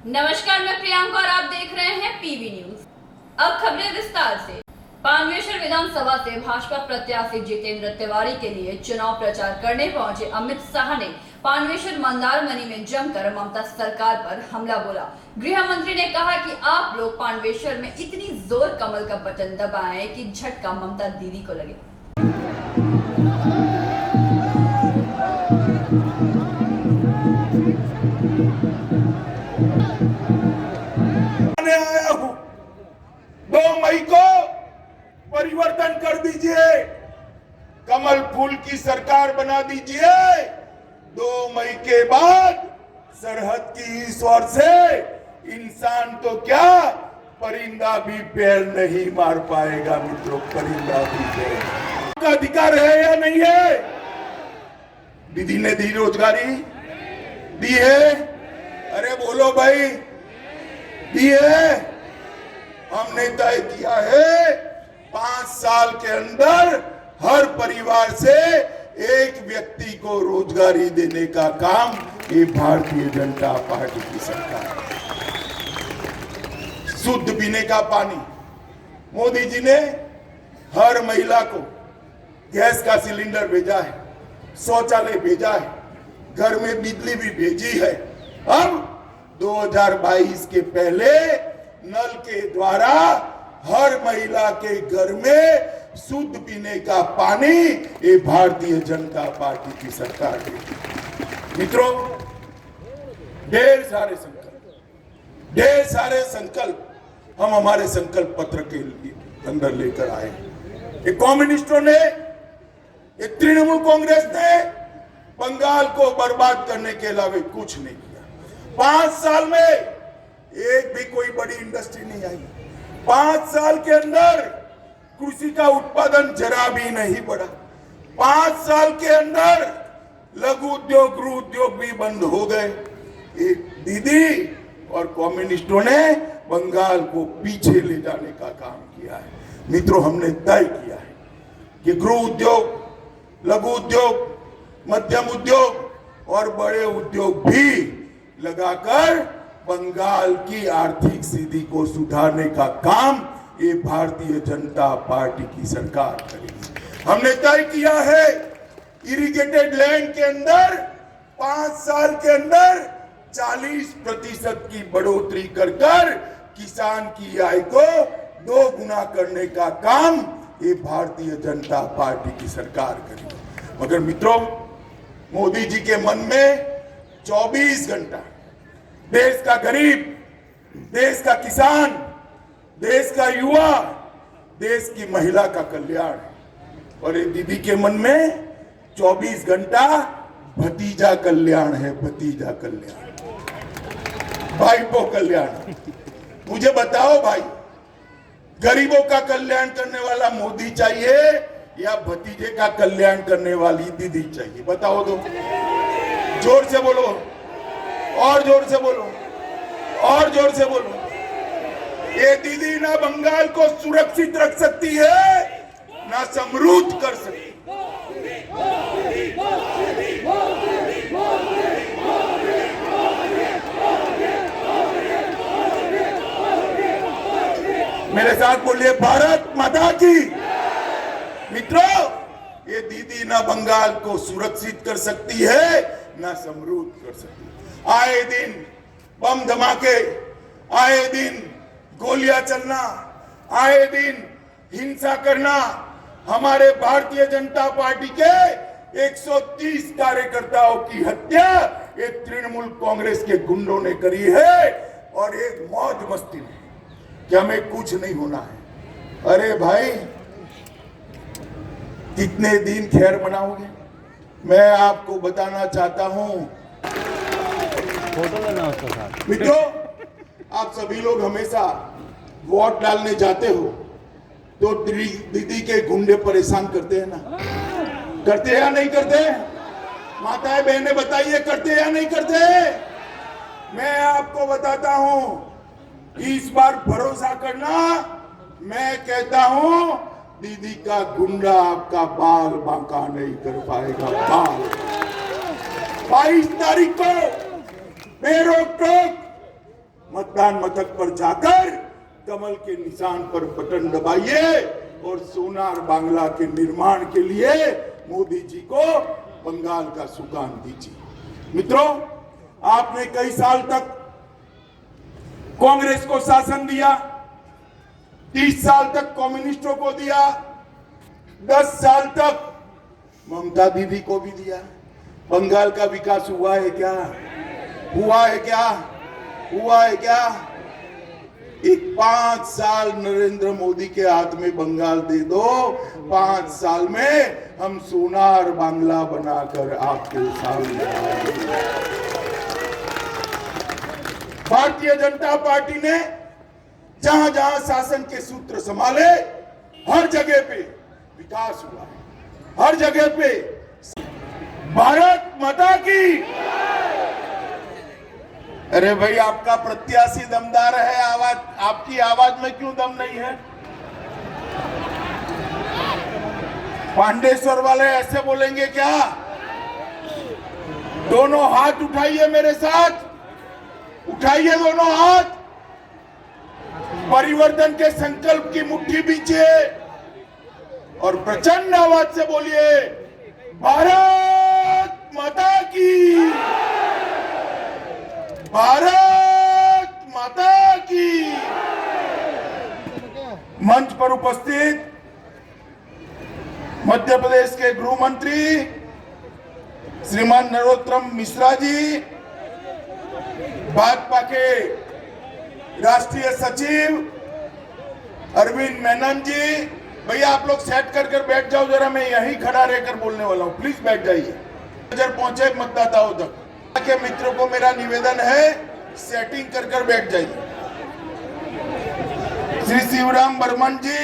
नमस्कार, मैं प्रियंका और आप देख रहे हैं पीवी न्यूज। अब खबरें विस्तार से। पानवेश्वर विधानसभा से भाजपा प्रत्याशी जितेंद्र तिवारी के लिए चुनाव प्रचार करने पहुंचे अमित शाह ने पानवेश्वर मंदारमनी में जमकर ममता सरकार पर हमला बोला। गृह मंत्री ने कहा कि आप लोग पानवेश्वर में इतनी जोर कमल का बटन दबाएं कि झटका ममता दीदी को लगे। आया हूं 2 मई को परिवर्तन कर दीजिए, कमल फूल की सरकार बना दीजिए। 2 मई के बाद सरहद की इस ओर से इंसान तो क्या परिंदा भी पैर नहीं मार पाएगा। मित्रों, परिंदा भी पैर का अधिकार है या नहीं है? दीदी ने दी रोजगारी, दी है? अरे बोलो भाई, दी है? हमने तय किया है 5 साल के अंदर हर परिवार से एक व्यक्ति को रोजगारी देने का काम ये भारतीय जनता पार्टी की सरकार। शुद्ध पीने का पानी मोदी जी ने हर महिला को गैस का सिलेंडर भेजा है, शौचालय भेजा है, घर में बिजली भी भेजी है। अब 2022 के पहले नल के द्वारा हर महिला के घर में शुद्ध पीने का पानी ये भारतीय जनता पार्टी की सरकार देगी। मित्रों, ढेर सारे संकल्प हम हमारे संकल्प पत्र के लिए अंदर लेकर आए। ये कम्युनिस्टों ने, ये तृणमूल कांग्रेस ने बंगाल को बर्बाद करने के अलावा कुछ नहीं किया। 5 साल में एक भी कोई बड़ी इंडस्ट्री नहीं आई। 5 साल के अंदर कृषि का उत्पादन जरा भी नहीं बढ़ा। 5 साल के अंदर लघु उद्योग, गृह उद्योग भी बंद हो गए। दीदी और कम्युनिस्टों ने बंगाल को पीछे ले जाने का काम किया है। मित्रों, हमने तय किया है कि गृह उद्योग, लघु उद्योग, मध्यम उद्योग और बड़े उद्योग भी लगाकर बंगाल की आर्थिक स्थिति को सुधारने का काम ये भारतीय जनता पार्टी की सरकार करेगी। हमने तय किया है इरिगेटेड लैंड के अंदर 5 साल के अंदर 40% की बढ़ोतरी कर किसान की आय को 2 गुना करने का काम ये भारतीय जनता पार्टी की सरकार करेगी। मगर मित्रों, मोदी जी के मन में 24 घंटा देश का गरीब, देश का किसान, देश का युवा, देश की महिला का कल्याण है। और ये दीदी के मन में 24 घंटा भतीजा कल्याण है, भतीजा कल्याण, भाईपो कल्याण। मुझे बताओ भाई, गरीबों का कल्याण करने वाला मोदी चाहिए या भतीजे का कल्याण करने वाली दीदी चाहिए? बताओ तो, जोर से बोलो, और जोर से बोलो, और जोर से बोलो। ये दीदी ना बंगाल को सुरक्षित रख सकती है, ना समृद्ध कर सकती। मेरे साथ बोलिए, भारत माता की। मित्रों, ये दीदी ना बंगाल को सुरक्षित कर सकती है, ना समृद्ध कर सकती है। आए दिन बम धमाके, आए दिन गोलियां चलना, आए दिन हिंसा करना, हमारे भारतीय जनता पार्टी के 130 कार्यकर्ताओं की हत्या ये तृणमूल कांग्रेस के गुंडों ने करी है। और एक मौज मस्ती में कि हमें कुछ नहीं होना है। अरे भाई, कितने दिन खैर मनाओगे? मैं आपको बताना चाहता हूं, फोटो लेना उसके साथ। मित्रों, आप सभी लोग हमेशा वोट डालने जाते हो तो दीदी के गुंडे परेशान करते हैं ना? करते हैं या नहीं करते? माताएं बहनें बताइए, करते हैं या नहीं करते? मैं आपको बताता हूं, इस बार भरोसा करना, मैं कहता हूं दीदी का गुंडा आपका बाल बांका नहीं कर पाएगा। बाल 22 तारीख को बेरोक टोक मतदान मतक पर जाकर कमल के निशान पर बटन दबाइए और सोनार बांग्ला के निर्माण के लिए मोदी जी को बंगाल का सुकान दीजिए। मित्रों, आपने कई साल तक कांग्रेस को शासन दिया, 30 साल तक कम्युनिस्टों को दिया, 10 साल तक ममता दीदी को भी दिया। बंगाल का विकास हुआ है क्या? हुआ है क्या? हुआ है क्या? एक 5 साल नरेंद्र मोदी के हाथ में बंगाल दे दो, 5 साल में हम सोनार बांग्ला बनाकर आपके सामने आएंगे। भारतीय जनता पार्टी ने जहां जहां शासन के सूत्र संभाले, हर जगह पे विकास हुआ है, हर जगह पे। भारत माता की। अरे भाई, आपका प्रत्याशी दमदार है, आवाज आपकी आवाज में क्यों दम नहीं है? पांडेश्वर वाले ऐसे बोलेंगे क्या? दोनों हाथ उठाइए मेरे साथ, उठाइए दोनों हाथ, परिवर्तन के संकल्प की मुट्ठी बींचिए और प्रचंड आवाज से बोलिए, भारत माता की, भारत माता की। मंच पर उपस्थित मध्य प्रदेश के गृह मंत्री श्रीमान नरोत्तम मिश्रा जी, भाजपा के राष्ट्रीय सचिव अरविंद मेनन जी, भैया आप लोग सेट कर बैठ जाओ जरा, मैं यहीं खड़ा रहकर बोलने वाला हूं, प्लीज बैठ जाइए। नजर पहुंचे मतदाताओं तक के मित्रों को मेरा निवेदन है, सेटिंग कर बैठ जाइए। श्री शिवराम बर्मन जी,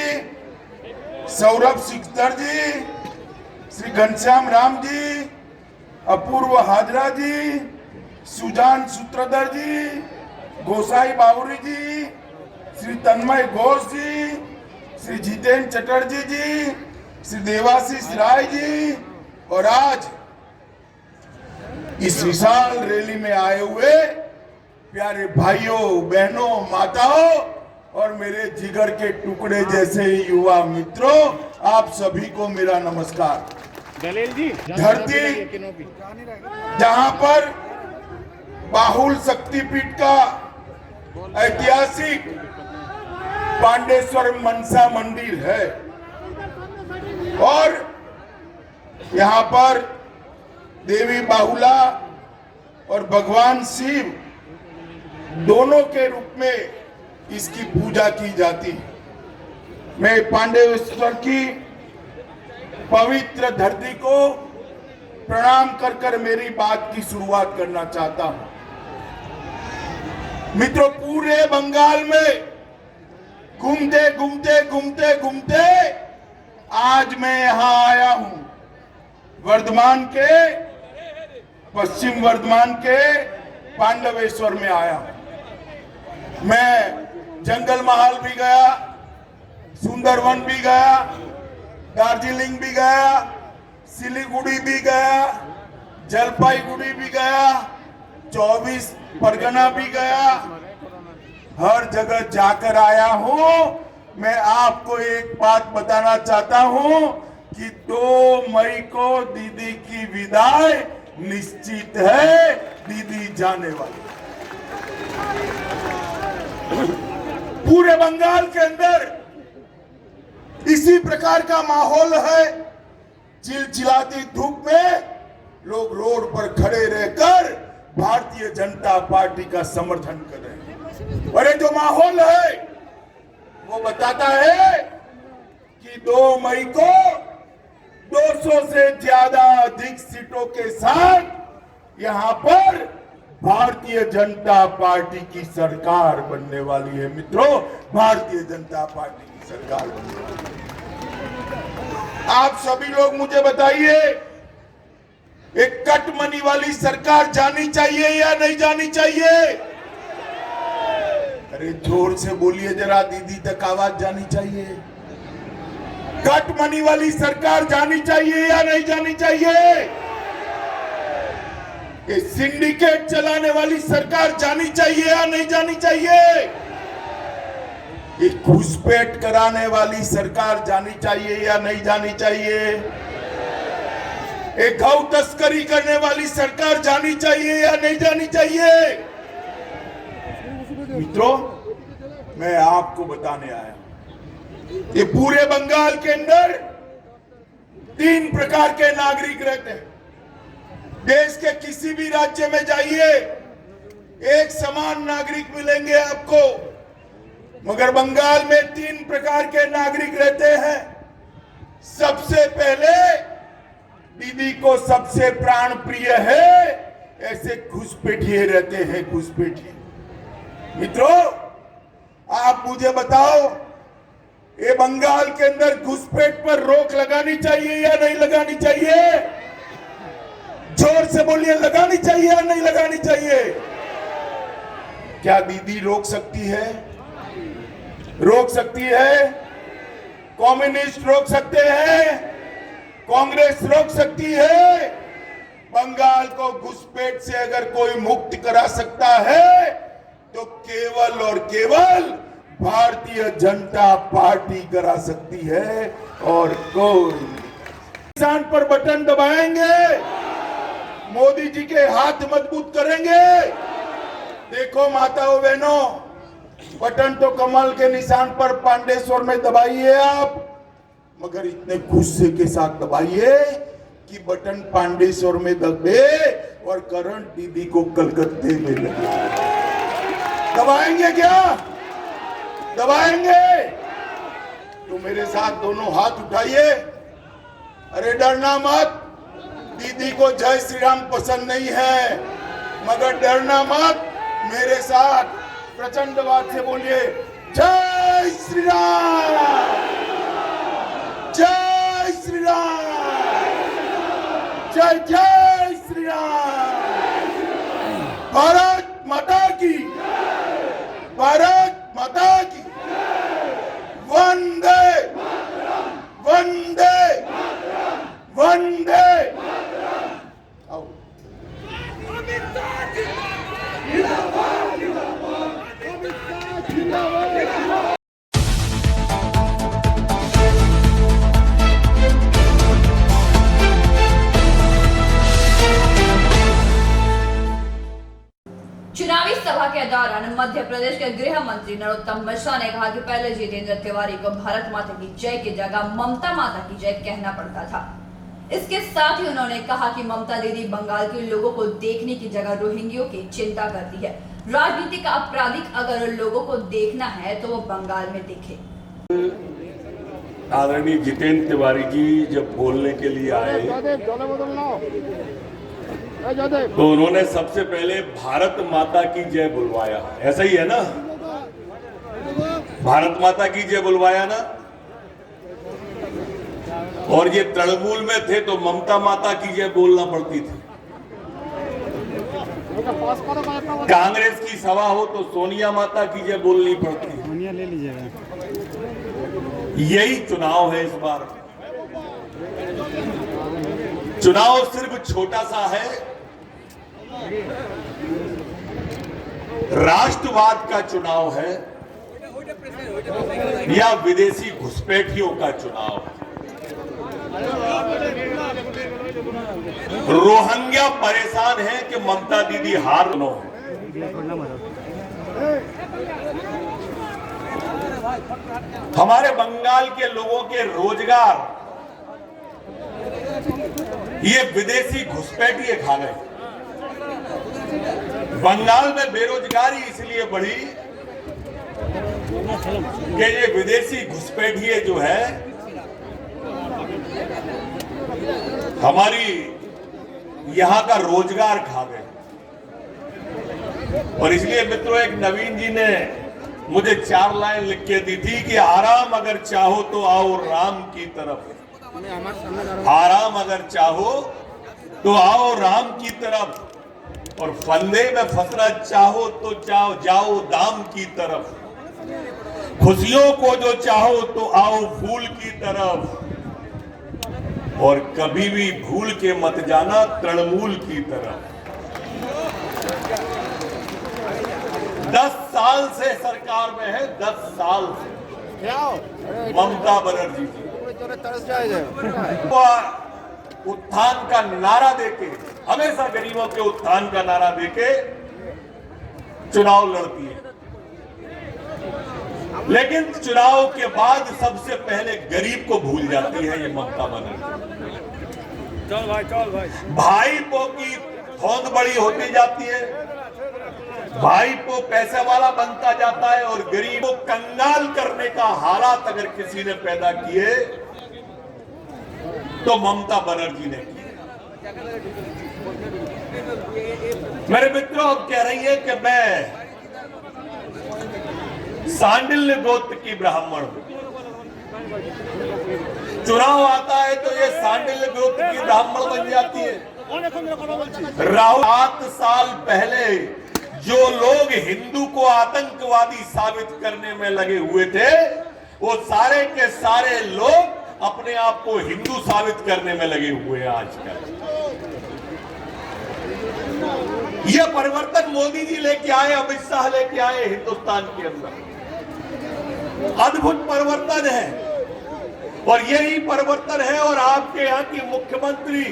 सौरभ सिकदर जी, श्री घनश्याम राम जी, अपूर्व हाजरा जी, सुजान सूत्रधर जी, गोसाई बावरी जी, श्री तन्मय घोष जी, श्री जितेंद्र चटर्जी जी, श्री देवाशीष राय जी, और आज इस विशाल रैली में आए हुए प्यारे भाइयों बहनों माताओं और मेरे जिगर के टुकड़े जैसे युवा मित्रों, आप सभी को मेरा नमस्कार। धरती जहां पर बाहुल शक्तिपीठ का ऐतिहासिक पांडेश्वर मनसा मंदिर है और यहां पर देवी बाहुला और भगवान शिव दोनों के रूप में इसकी पूजा की जाती है। मैं पांडेश्वर की पवित्र धरती को प्रणाम कर मेरी बात की शुरुआत करना चाहता हूं। मित्रों, पूरे बंगाल में घूमते घूमते घूमते घूमते आज मैं यहां आया हूं। वर्धमान के, पश्चिम वर्धमान के पांडवेश्वर में आया हूं। मैं जंगल महल भी गया, सुंदरवन भी गया, दार्जिलिंग भी गया, सिलीगुड़ी भी गया, जलपाईगुड़ी भी गया, 24 परगना भी गया, हर जगह जाकर आया हूं। मैं आपको एक बात बताना चाहता हूं कि 2 मई को दीदी की विदाई निश्चित है, दीदी जाने वाली। पूरे बंगाल के अंदर इसी प्रकार का माहौल है। चिलचिलाती धूप में लोग रोड पर खड़े रहकर भारतीय जनता पार्टी का समर्थन कर रहे हैं। और ये जो माहौल है वो बताता है कि 2 मई को 200 से ज्यादा अधिक सीटों के साथ यहां पर भारतीय जनता पार्टी की सरकार बनने वाली है। मित्रों, भारतीय जनता पार्टी की सरकार बनने वाली है। आप सभी लोग मुझे बताइए, एक कट मनी वाली सरकार जानी चाहिए या नहीं जानी चाहिए? अरे जोर से बोलिए जरा, दीदी तक आवाज जानी चाहिए। कट मनी वाली सरकार जानी चाहिए या नहीं जानी चाहिए? कि सिंडिकेट चलाने वाली सरकार जानी चाहिए या नहीं जानी चाहिए? कि घुसपैठ कराने वाली सरकार जानी चाहिए या नहीं जानी चाहिए? एक गौ तस्करी करने वाली सरकार जानी चाहिए या नहीं जानी चाहिए? मित्रों, मैं आपको बताने आया ये पूरे बंगाल के अंदर 3 प्रकार के नागरिक रहते हैं। देश के किसी भी राज्य में जाइए, एक समान नागरिक मिलेंगे आपको, मगर बंगाल में 3 प्रकार के नागरिक रहते हैं। सबसे पहले दीदी को सबसे प्राण प्रिय है ऐसे घुसपैठिए रहते हैं, घुसपैठिए। मित्रों, आप मुझे बताओ, ये बंगाल के अंदर घुसपैठ पर रोक लगानी चाहिए या नहीं लगानी चाहिए? जोर से बोलिए, लगानी चाहिए या नहीं लगानी चाहिए? क्या दीदी रोक सकती है? रोक सकती है? कम्युनिस्ट रोक सकते हैं? कांग्रेस रोक सकती है? बंगाल को घुसपैठ से अगर कोई मुक्त करा सकता है तो केवल और केवल भारतीय जनता पार्टी करा सकती है, और कोई। किसान पर बटन दबाएंगे, मोदी जी के हाथ मजबूत करेंगे। देखो माताओं बहनों, बटन तो कमल के निशान पर पांडेश्वर में दबाइए आप, मगर इतने गुस्से के साथ दबाइए कि बटन पांडेश्वर में दबे और करंट दीदी को कलकत्ते में लगे। दबाएंगे क्या? दबाएंगे? तो मेरे साथ दोनों हाथ उठाइए। अरे डरना मत, दीदी को जय श्री राम पसंद नहीं है, मगर डरना मत, मेरे साथ प्रचंड आवाज से बोलिए, जय श्री राम, जय श्री राम, जय जय श्री राम। भारत माता की, भारत माता की, वंदे वंदे वंदे। आओ। चुनावी सभा के दौरान मध्य प्रदेश के गृह मंत्री नरोत्तम मिश्रा ने कहा कि पहले जितेंद्र तिवारी को भारत माता की जय की जगह ममता माता की जय कहना पड़ता था। इसके साथ ही उन्होंने कहा कि ममता दीदी बंगाल के लोगों को देखने की जगह रोहिंग्यों की चिंता करती है। राजनीतिक आपराधिक अगर लोगों को देखना है तो वो बंगाल में देखे। आदरणीय जितेंद्र तिवारी जी जब बोलने के लिए आए तो उन्होंने सबसे पहले भारत माता की जय बुलवाया, ऐसा ही है ना? भारत माता की जय बुलवाया ना? और ये तृणमूल में थे तो ममता माता की जय बोलना पड़ती थी। कांग्रेस की सभा हो तो सोनिया माता की जय बोलनी पड़ती। सोनिया ले लीजिएगा। यही चुनाव है इस बार। चुनाव सिर्फ छोटा सा है, राष्ट्रवाद का चुनाव है या विदेशी घुसपैठियों का चुनाव है। रोहिंग्या परेशान है कि ममता दीदी हार नो है। हमारे बंगाल के लोगों के रोजगार ये विदेशी घुसपैठिए खा गए। बंगाल में बेरोजगारी इसलिए बढ़ी कि ये विदेशी घुसपैठिए जो है हमारी यहां का रोजगार खा गए। और इसलिए मित्रों, एक नवीन जी ने मुझे 4 लाइन लिख के दी थी कि आराम अगर चाहो तो आओ राम की तरफ। आराम अगर चाहो तो आओ राम की तरफ, और फंदे में फंसना चाहो तो जाओ दाम की तरफ। खुशियों को जो चाहो तो आओ फूल की तरफ, और कभी भी भूल के मत जाना तृणमूल की तरफ। 10 साल से सरकार में है, 10 साल से ममता बनर्जी जी वो उत्थान का नारा देके, हमेशा गरीबों के उत्थान का नारा देके चुनाव लड़ती है, लेकिन चुनाव के बाद सबसे पहले गरीब को भूल जाती है ये ममता बनर्जी। चल भाई भाईपो की होंद बड़ी होती जाती है, भाईपो पैसे वाला बनता जाता है और गरीब को कंगाल करने का हालात अगर किसी ने पैदा किए तो ममता बनर्जी ने किए। मेरे मित्रों, अब कह रही है कि मैं सांडिल्य गोत्र की ब्राह्मण हूं, चुनाव आता है तो ये सांडिल्य गोत्र की ब्राह्मण बन जाती है। राहुल 7 साल पहले जो लोग हिंदू को आतंकवादी साबित करने में लगे हुए थे, वो सारे के सारे लोग अपने आप को हिंदू साबित करने में लगे हुए हैं आजकल। यह परिवर्तन मोदी जी लेके आए, अमित शाह लेके आए हिंदुस्तान के अंदर। अद्भुत परिवर्तन है और यही परिवर्तन है। और आपके यहां की मुख्यमंत्री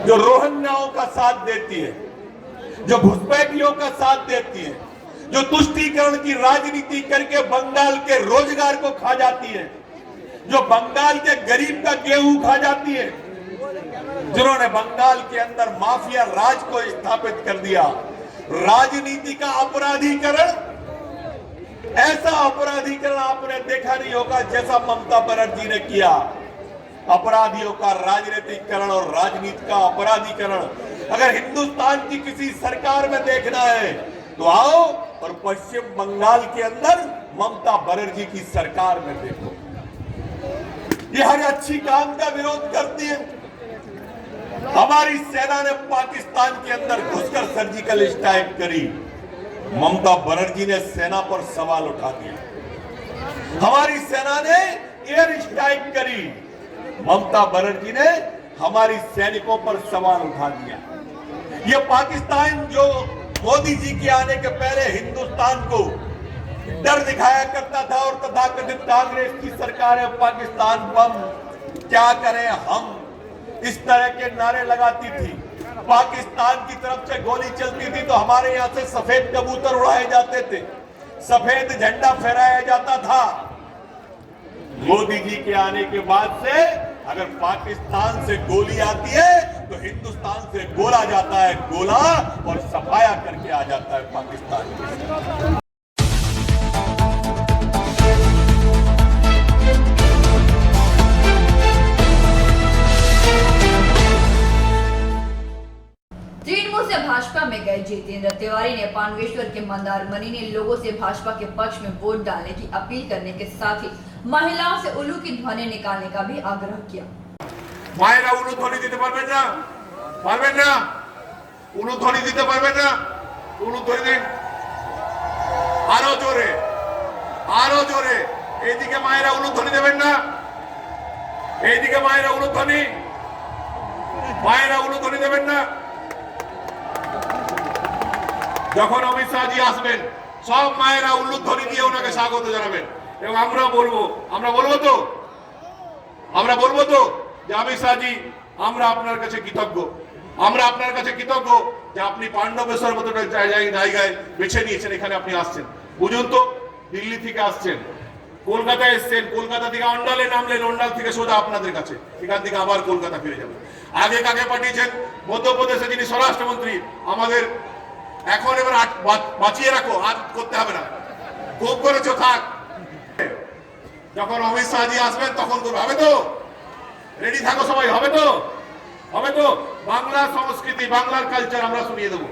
जो रोहिंग्याओं का साथ देती है, जो घुसपैठियों का साथ देती है, जो तुष्टीकरण की राजनीति करके बंगाल के रोजगार को खा जाती है, जो बंगाल के गरीब का गेहूं खा जाती है, जिन्होंने बंगाल के अंदर माफिया राज को स्थापित कर दिया, राजनीति का अपराधीकरण, ऐसा अपराधीकरण आपने देखा नहीं होगा जैसा ममता बनर्जी ने किया। अपराधियों का राजनीतिकरण और राजनीति का अपराधीकरण अगर हिंदुस्तान की किसी सरकार में देखना है तो आओ और पश्चिम बंगाल के अंदर ममता बनर्जी की सरकार में देखो। ये हर अच्छी काम का विरोध करती है। हमारी सेना ने पाकिस्तान के अंदर घुसकर सर्जिकल स्ट्राइक करी, ममता बनर्जी ने सेना पर सवाल उठा दिया। हमारी सेना ने एयर स्ट्राइक करी, ममता बनर्जी ने हमारी सैनिकों पर सवाल उठा दिया। ये पाकिस्तान जो मोदी जी के आने के पहले हिंदुस्तान को डर दिखाया करता था और तथाकथित कांग्रेस की सरकार पाकिस्तान बम क्या करें हम, इस तरह के नारे लगाती थी। पाकिस्तान की तरफ से गोली चलती थी तो हमारे यहां से सफेद कबूतर उड़ाए जाते थे, सफेद झंडा फहराया जाता था। मोदी जी के आने के बाद से अगर पाकिस्तान से गोली आती है तो हिंदुस्तान से गोला जाता है गोला और सफाया करके आ जाता है पाकिस्तान के। तृणमूल से भाजपा में गए जितेंद्र तिवारी ने पांडवेश्वर के मंदारमणि ने लोगों से भाजपा के पक्ष में वोट डालने की अपील करने के साथ ही महिलाओं से उल्लू की ध्वनि निकालने का भी आग्रह किया। मायरा उल्लू ध्वनि दीते पारबेन ना, पारबेन ना, उल्लू ध्वनि दीते पारबेन ना, उल्लू ध्वनि दें, आरो जोरे, आरो जोरे, एदिके मायरा उल्लू ध्वनि देবেন না, एदिके मायरा उल्लू ध्वनि, मायरा उल्लू ध्वनि देবেন না। যখন অমিত শাহজি আসবেন সব মায়েরা উল্লুধ্বনি দিয়ে ওনাকে স্বাগত জানাবেন এবং আমরা বলবো তো যে অমিত শাহজি আমরা আপনার কাছে কৃতজ্ঞ, আমরা আপনার কাছে কৃতজ্ঞ যে আপনি পাণ্ডবেশ্বর মতো জায়গায় বেছে নিয়েছেন, এখানে আপনি আসছেন। বুঝুন তো, দিল্লি থেকে আসছেন, কলকাতায় এসছেন, কলকাতা থেকে অন্ডালে নামলেন, অন্ডাল থেকে সোজা আপনাদের কাছে, এখান থেকে আবার কলকাতা ফিরে যাবেন। আগে কাকে পাঠিয়েছেন? মধ্যপ্রদেশে যিনি স্বরাষ্ট্রমন্ত্রী, আমাদের এখন এবার বাঁচিয়ে রাখো, আর করতে হবে না, খুব করেছো থাক। যখন অমিত শাহজি আসবেন তখন করবে, হবে তো? রেডি থাকো সবাই, হবে তো? হবে তো? বাংলা সংস্কৃতি, বাংলার কালচার আমরা শুনিয়ে দেবো।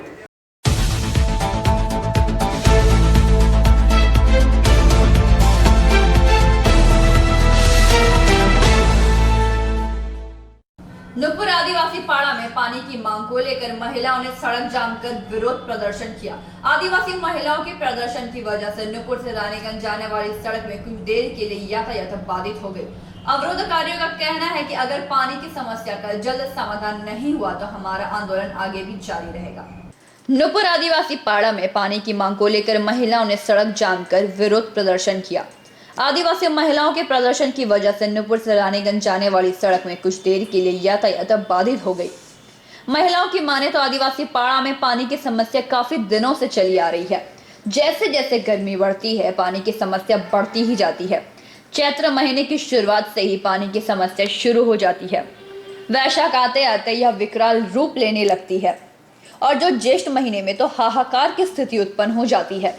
नुपुर आदिवासी पाड़ा में पानी की मांग को लेकर महिलाओं ने सड़क जाम कर विरोध प्रदर्शन किया। आदिवासी महिलाओं के प्रदर्शन की वजह से नुपुर से रानीगंज जाने वाली सड़क में कुछ देर के लिए यातायात बाधित हो गई। अवरोधकारियों का कहना है कि अगर पानी की समस्या का जल्द समाधान नहीं हुआ तो हमारा आंदोलन आगे भी जारी रहेगा। नूपुर आदिवासी पाड़ा में पानी की मांग को लेकर महिलाओं ने सड़क जाम कर विरोध प्रदर्शन किया। आदिवासी महिलाओं के प्रदर्शन की वजह से नूपुर से रानीगंज जाने वाली सड़क में कुछ देर के लिए यातायात बाधित हो गई। महिलाओं की माने तो आदिवासी पाड़ा में पानी की समस्या काफी दिनों से चली आ रही है। जैसे जैसे गर्मी बढ़ती है, पानी की समस्या बढ़ती ही जाती है। चैत्र महीने की शुरुआत से ही पानी की समस्या शुरू हो जाती है। वैशाख आते आते यह विकराल रूप लेने लगती है और जो ज्येष्ठ महीने में तो हाहाकार की स्थिति उत्पन्न हो जाती है।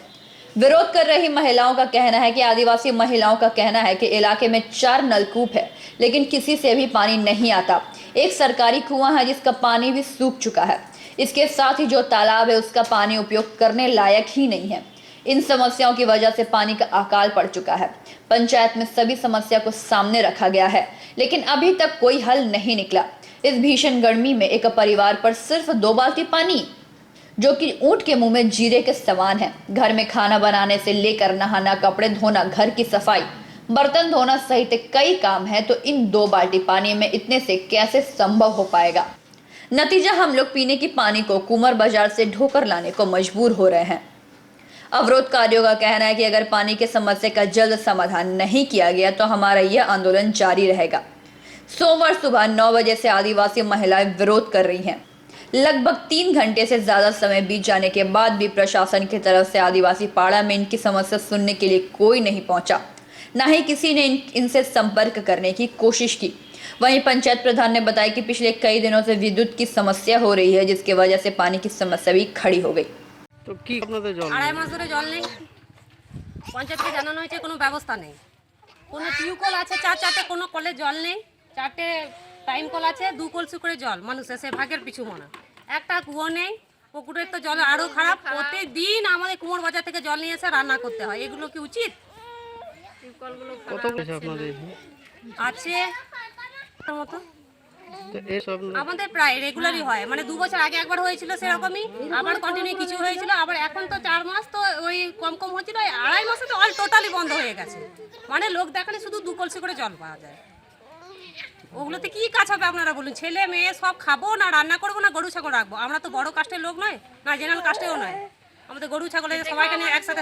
विरोध कर रही महिलाओं का कहना है कि आदिवासी महिलाओं का कहना है कि इलाके में 4 नलकूप है, लेकिन किसी से भी पानी नहीं आता। एक सरकारी कुआं है जिसका पानी भी सूख चुका है। इसके साथ ही जो तालाब है उसका पानी उपयोग करने लायक ही नहीं है। इन समस्याओं की वजह से पानी का अकाल पड़ चुका है। पंचायत में सभी समस्या को सामने रखा गया है, लेकिन अभी तक कोई हल नहीं निकला। इस भीषण गर्मी में एक परिवार पर सिर्फ 2 बाल्टी पानी, जो कि ऊंट के मुंह में जीरे के समान है। घर में खाना बनाने से लेकर नहाना, कपड़े धोना, घर की सफाई, बर्तन धोना सहित कई काम है, तो इन 2 बाल्टी पानी में इतने से कैसे संभव हो पाएगा। नतीजा, हम लोग पीने की पानी को कुंवर बाजार से ढोकर लाने को मजबूर हो रहे हैं। अवरोधकारियों का कहना है कि अगर पानी की समस्या का जल्द समाधान नहीं किया गया तो हमारा यह आंदोलन जारी रहेगा। सोमवार सुबह 9 बजे से आदिवासी महिलाएं विरोध कर रही हैं। लगभग 3 घंटे से ज्यादा समय बीत जाने के बाद भी प्रशासन की तरफ से आदिवासी पाड़ा में इनकी समस्या सुनने के लिए कोई नहीं पहुंचा, न ही किसी ने इनसे संपर्क करने की कोशिश की। वहीं पंचायत प्रधान ने बताया कि पिछले कई दिनों से विद्युत की समस्या हो रही है, जिसकी वजह से पानी की समस्या भी खड़ी हो गई। তো কি আপনাদের জল আড়াই মাস ধরে জল নেই। পঞ্চায়েতকে জানানো হয়েছে, কোনো ব্যবস্থা নেই। কোনো টিউবকল আছে 4-4টে, কোনো কলে জল নেই। 4টে টাইম কল আছে, 2 কলসি করে জল মানুষ এসে ভাগের পিছু মনা। একটা কুয়ো নেই, পুকুরের তো জল আরও খারাপ। প্রতিদিন আমাদের কুমোর বাজার থেকে জল নিয়ে এসে রান্না করতে হয়। এগুলো কি উচিত? কত পয়সা আপনাদের আছে মতো তো এসব আমাদের প্রায় রেগুলারই হয়, মানে 2 বছর আগে একবার হয়েছিল সেরকমই, আবার কন্টিনিউ কিছু হয়েছিল, আবার এখন তো 4 মাস তো ওই কম কম হচ্ছিল। আড়াই মাসে তো অল টোটালি বন্ধ হয়ে গেছে। মানে লোক দেখালে শুধু 2 কলসি করে জল পাওয়া যায়। ওগুলোতে কি কাজ হবে আপনারা বলুন? ছেলে মেয়ে সব খাবো না, রান্না করবো না, গরু ছাগল রাখবো? আমরা তো বড় কাস্টের লোক নয়, না জেনারেল কাস্টেও নয়। আমাদের গরু ছাগলের সবাইকে নিয়ে একসাথে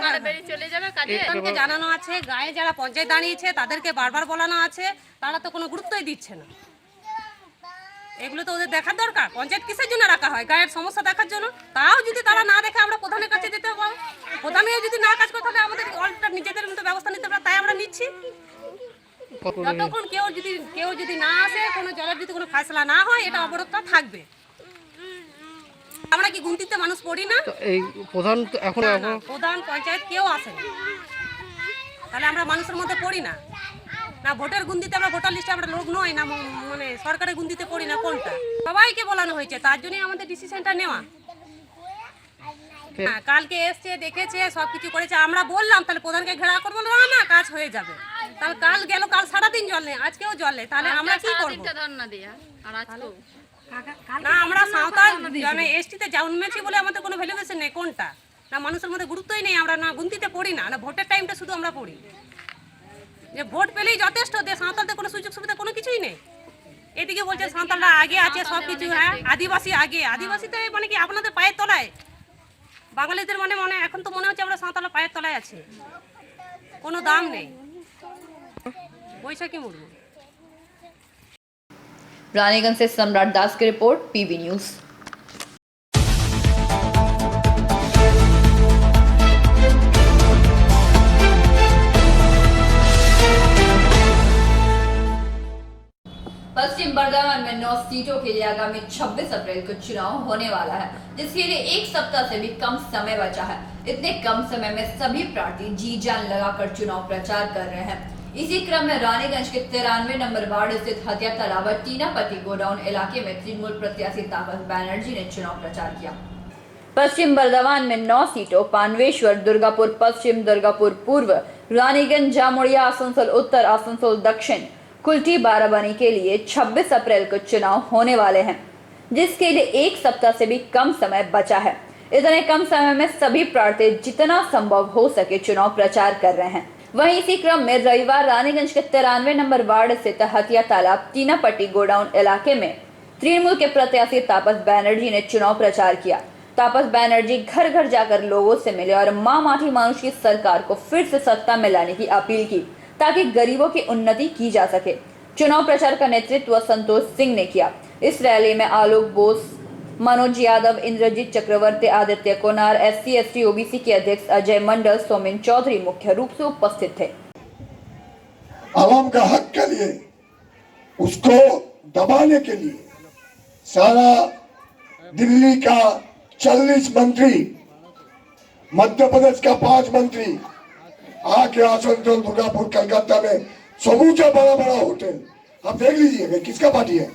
চলে যাবে কাজে। জানানো আছে, গায়ে যারা পঞ্চায়েত দাঁড়িয়েছে তাদেরকে বারবার বলানো আছে, তারা তো কোনো গুরুত্বই দিচ্ছে না। এগুলো তো ওদের দেখার দরকার। পঞ্চায়েত কিসের জন্য রাখা হয়? গায়ের সমস্যা দেখার জন্য। তাও যদি তারা না দেখে আমরা প্রধানের কাছে যেতে পারি। প্রধানের যদি না কাজ করে তাহলে আমাদের অল্পটা নিজেদের মতো ব্যবস্থা নিতে পারে, তাই আমরা নিচ্ছি। যতক্ষণ কেউ যদি না আসে, কোনো জলের যদি কোনো ফয়সালা না হয়, এটা অবরোধটা থাকবে। আমরা কি গুনতিতে মানুষ পড়ি না? এই প্রধান এখন প্রধান পঞ্চায়েত কেউ আসে না, তাহলে আমরা মানুষের মধ্যে পড়ি না। না ভোটের গুন্দিতে আমরা ভোটার লিস্টে আমরা লোক নই, না মানে সরকারের গুন্দিতে পড়ি না, কোনটা? সবাইকে বলানো হয়েছে, তার জন্যই আমাদের ডিসিশনটা নেওয়া। হ্যাঁ, কালকে এসছে, দেখেছে, সবকিছু করেছে। আমরা বললাম তাহলে প্রধানকে ঘেরা করবো, না কাজ হয়ে যাবে। তাহলে কাল গেল, কাল সারাদিন জল নেই, আজকেও জল নেই, তাহলে আমরা কি করবো? না আমরা সাঁওতাল মানে এসটিতে জন্মেছি বলে আমাদের কোনো ভ্যালুয়েশন নেই, কোনটা? না মানুষের মধ্যে গুরুত্বই নেই, আমরা না গুনতিতে পড়ি না, না ভোটের টাইমটা শুধু আমরা পড়ি যে ভোট পেলেই যথেষ্ট, দিয়ে সাঁওতালদের কোনো সুযোগ সুবিধা কোনো কিছুই নেই। এদিকে বলছে সাঁওতালরা আগে আছে সব কিছু, হ্যাঁ আদিবাসী আগে। আদিবাসীতে মানে কি আপনাদের পায়ের তলায়? বাঙালিদের মানে এখন তো মনে হচ্ছে আমরা সাঁওতালরা পায়ের তলায় আছি, কোনো দাম নেই। বৈশাখী মুর্মু। रानीगंज से सम्राट दास की रिपोर्ट, पीवी न्यूज। पश्चिम बर्धमान में 9 सीटों के लिए आगामी 26 अप्रैल को चुनाव होने वाला है, जिसके लिए 1 सप्ताह से भी कम समय बचा है। इतने कम समय में सभी प्रार्थी जी जान लगाकर चुनाव प्रचार कर रहे हैं। इसी क्रम में रानीगंज के 93 नंबर वार्ड स्थित हत्या तालाब टीनापट्टी गोडाउन इलाके में तृणमूल प्रत्याशी तापस बैनर्जी ने चुनाव प्रचार किया। पश्चिम बर्धमान में 9 सीटों पानवेश्वर, दुर्गापुर पश्चिम, दुर्गापुर पूर्व, रानीगंज, जामुड़िया, आसनसोल उत्तर, आसनसोल दक्षिण, कुल्टी, बाराबनी के लिए 26 अप्रैल को चुनाव होने वाले हैं, जिसके लिए 1 सप्ताह से भी कम समय बचा है। इतने कम समय में सभी प्रार्थी जितना संभव हो सके चुनाव प्रचार कर रहे हैं। वहीं इसी क्रम में रविवार रानीगंज के 93 नंबर वार्ड स्थित हथिया तालाब टीनापट्टी गोडाउन इलाके में तृणमूल के प्रत्याशी तापस बैनर्जी ने चुनाव प्रचार किया। तापस बैनर्जी घर घर जाकर लोगों से मिले और मां माटी मानुष की सरकार को फिर से सत्ता में लाने की अपील की ताकि गरीबों की उन्नति की जा सके। चुनाव प्रचार का नेतृत्व संतोष सिंह ने किया। इस रैली में आलोक बोस, मनोज यादव, इंद्रजीत चक्रवर्ती, आदित्य कोनार, SC/ST OBC के अध्यक्ष अजय मंडल, सोमेन चौधरी मुख्य रूप से उपस्थित थे। आवाम का हक के लिए, उसको दबाने के लिए सारा दिल्ली का 40 मंत्री, मध्य प्रदेश का 5 मंत्री आके आसनसोल, दुर्गापुर, कलकत्ता में समूचा बड़ा बड़ा होटल आप देख लीजिए किसका पार्टी है।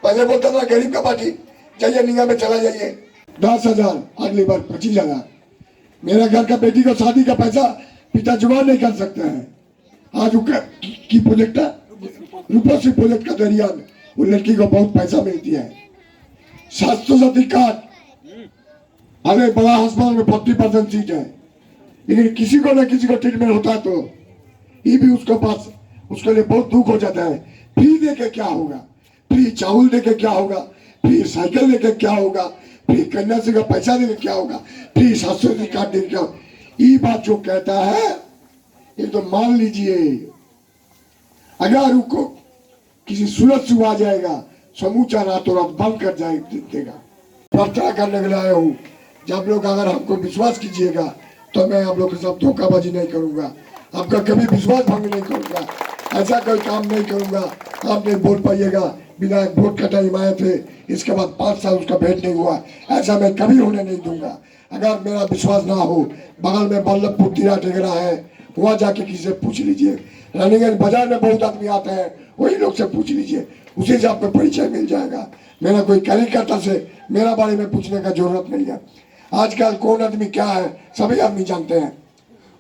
पहले बोलता था गरीब का पार्टी, जाइए निगाह में चला जाइए। 10,000 अगली बार 25,000। मेरा घर का बेटी को शादी का पैसा पिता जुगाड़ नहीं कर सकते हैं। आज की प्रोजेक्ट रूपसी प्रोजेक्ट का जरिया वो लड़की को बहुत पैसा मिलती है। 700 कार्ड, अरे बड़ा अस्पताल में 40% सीट है, लेकिन किसी को ना किसी को ट्रीटमेंट होता है तो ये भी उसके पास, उसके लिए बहुत दुख हो जाता है। फ्री दे के क्या होगा, फ्री चावल दे के क्या होगा, फ्री साइकिल दे के क्या होगा, फ्री कन्याश्री का पैसा दे के क्या होगा, फ्री 700 कार्ड दे के क्या होगा। ये बात जो कहता है ये तो मान लीजिए अगर उनको किसी सूरत से आ जाएगा, समूचा रातों रात बंद कर देगा। प्रार्थना करने के लिए आया हूँ, जब लोग अगर हमको विश्वास कीजिएगा तो मैं आप लोग के साथ धोखाबाजी नहीं करूंगा, आपका कभी विश्वास भंग नहीं करूंगा, ऐसा कोई काम नहीं करूंगा। आप नहीं बोल पाइएगा विधायक वोट कटा हिमायत है, इसके बाद 5 साल उसका भेंट नहीं हुआ, ऐसा मैं कभी होने नहीं दूंगा। अगर मेरा विश्वास ना हो, बगल में बल्लभपुर तिरा टेगरा है, वहाँ जाके किसी से पूछ लीजिए। रानीगंज बाजार में बहुत आदमी आते हैं, वही लोग से पूछ लीजिए, उसी से आपको परिचय मिल जाएगा। मेरा कोई कार्यकर्ता से मेरा बारे में पूछने का जरूरत नहीं है। आजकल कौन आदमी क्या है सभी आदमी जानते हैं।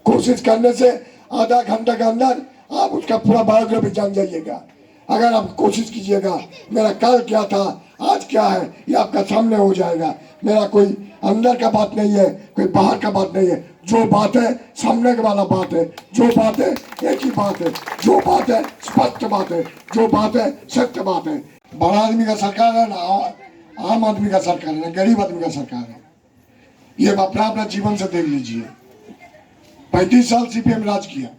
कोशिश करने से आधा घंटे के अंदर आप उसका पूरा बायोग्राफी जान जाइएगा। अगर आप कोशिश कीजिएगा मेरा कल क्या था आज क्या है ये आपका सामने हो जाएगा। मेरा कोई अंदर का बात नहीं है, कोई बाहर का बात नहीं है। जो बात है सामने के वाला बात है, जो बात है एक ही बात है, जो बात है स्पष्ट बात है, जो बात है सत्य बात है। बड़ा आदमी का सरकार है ना आम आदमी का सरकार है ना गरीब आदमी का सरकार है, ये अपना अपना जीवन से देख लीजिए। 35 साल CPM राज किया,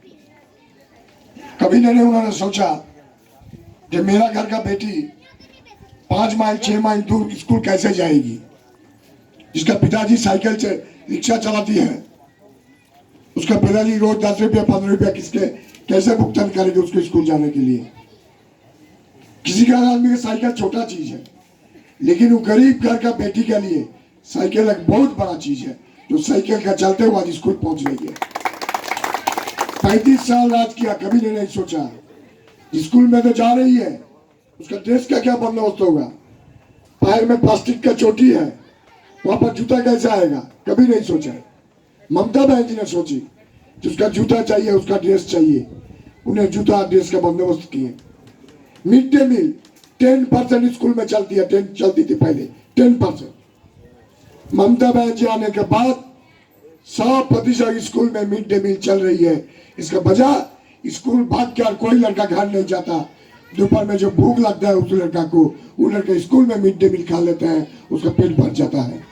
कभी नहीं उन्होंने सोचा कि मेरा घर का बेटी 5 माइल 6 माइल दूर स्कूल कैसे जाएगी। जिसका पिताजी साइकिल से रिक्शा चलाती है, उसका पिताजी रोज 10 रुपया 15 रुपया किसके कैसे भुगतान करेंगे उसको स्कूल जाने के लिए। किसी का आदमी का साइकिल छोटा चीज है, लेकिन वो गरीब घर का बेटी के लिए साइकिल एक बहुत बड़ा चीज है, जो साइकिल का चलते हुए आज स्कूल पहुंच रही है। 35 साल राज किया, कभी नहीं सोचा स्कूल में तो जा रही है, उसका ड्रेस का क्या बंदोबस्त होगा। पैर में प्लास्टिक का चोटी है, वहां पर जूता कैसे आएगा, कभी नहीं सोचा। ममता बहन जी ने सोची जिसका जूता चाहिए उसका ड्रेस चाहिए, उन्हें जूता ड्रेस का बंदोबस्त किए। मिड डे मील 10% स्कूल में चलती है, 10 चलती थी पहले 10%। ममता बहन जी आने के बाद 100% स्कूल में मिड डे मील चल रही है। इसका वजह स्कूल भाग कर कोई लड़का घर नहीं जाता, दोपहर में जो भूख लगता है उस लड़का को, वो लड़का स्कूल में मिड डे मील खा लेता है, उसका पेट भर जाता है।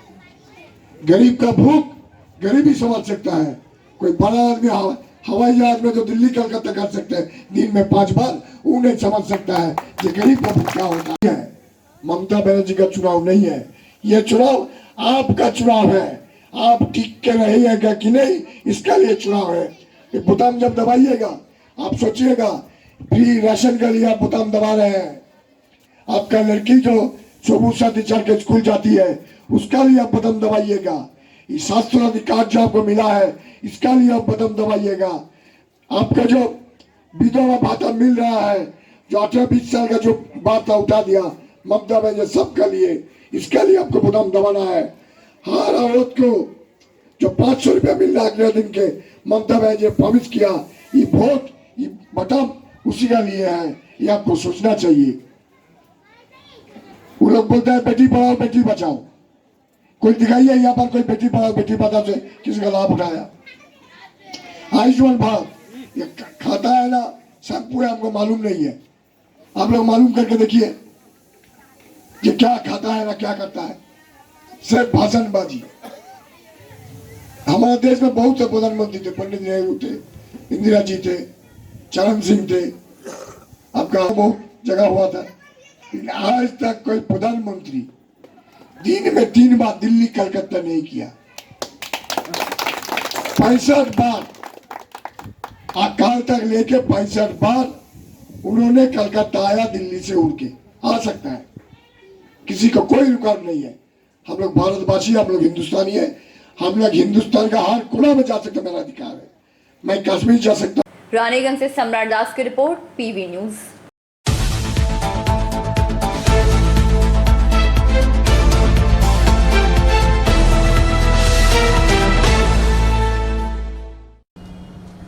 गरीब का भूख गरीब ही समझ सकता है। कोई बड़ा आदमी हवाई जहाज में जो दिल्ली कलकत्ता कर सकते हैं दिन में 5 बार, वो नहीं समझ सकता है कि गरीब का भूख क्या होता है। ममता बनर्जी का चुनाव नहीं है, यह चुनाव आपका चुनाव है। आप टिक के रहिएगा कि नहीं, इसका लिए चुनाव है। बोताम जब दबाइएगा आप सोचिएगा फ्री राशन के लिए आप बोताम दबा रहे हैं। आपका लड़की जो सुबह साथी चढ़ के स्कूल जाती है उसका लिए आप बटन दबाइएगा। ये 700 अधिकार जो आपको मिला है इसका लिए आप बटन दबाइएगा। आपका जो विधवा भाता मिल रहा है, जो 18-20 साल का जो बात था उठा दिया ममता बहन सबका लिए, इसका लिए आपको बटन दबाना है। हर औरत को जो 500 रुपया मिल रहा है अगले दिन के, ममता बहन जी प्रॉमिस किया, ये वोट ये बटन उसी का लिए है, ये आपको सोचना चाहिए। वो लोग बोलते हैं बेटी पढ़ाओ बेटी बचाओ, कोई दिखाइए यहाँ पर कोई बेटी पढ़ाओ बेटी बचाओ से किसी का लाभ उठाया। आयुष्मान भारत ये खाता है ना सब पूरे हमको मालूम नहीं है, आप लोग मालूम करके देखिए ये क्या खाता है ना क्या करता है। सिर्फ भाषणबाजी। हमारे देश में बहुत से प्रधानमंत्री थे, पंडित नेहरू थे, इंदिरा जी थे, चरण सिंह थे, आपका बहुत जगह हुआ था, लेकिन आज तक कोई प्रधानमंत्री दिन में 3 बार दिल्ली कलकत्ता नहीं किया। 65 बार अकाल तक लेके 65 बार उन्होंने कलकत्ता आया, दिल्ली से उड़ के आ सकता है, किसी को कोई रुकावट नहीं है। हम लोग भारतवासी, हम लोग हिंदुस्तानी है, हम लोग हिंदुस्तान का हर कोना में जा सकते, मेरा अधिकार है। मैं कश्मीर जा सकता। रानीगंज से सम्राट दास की रिपोर्ट, पीवी न्यूज।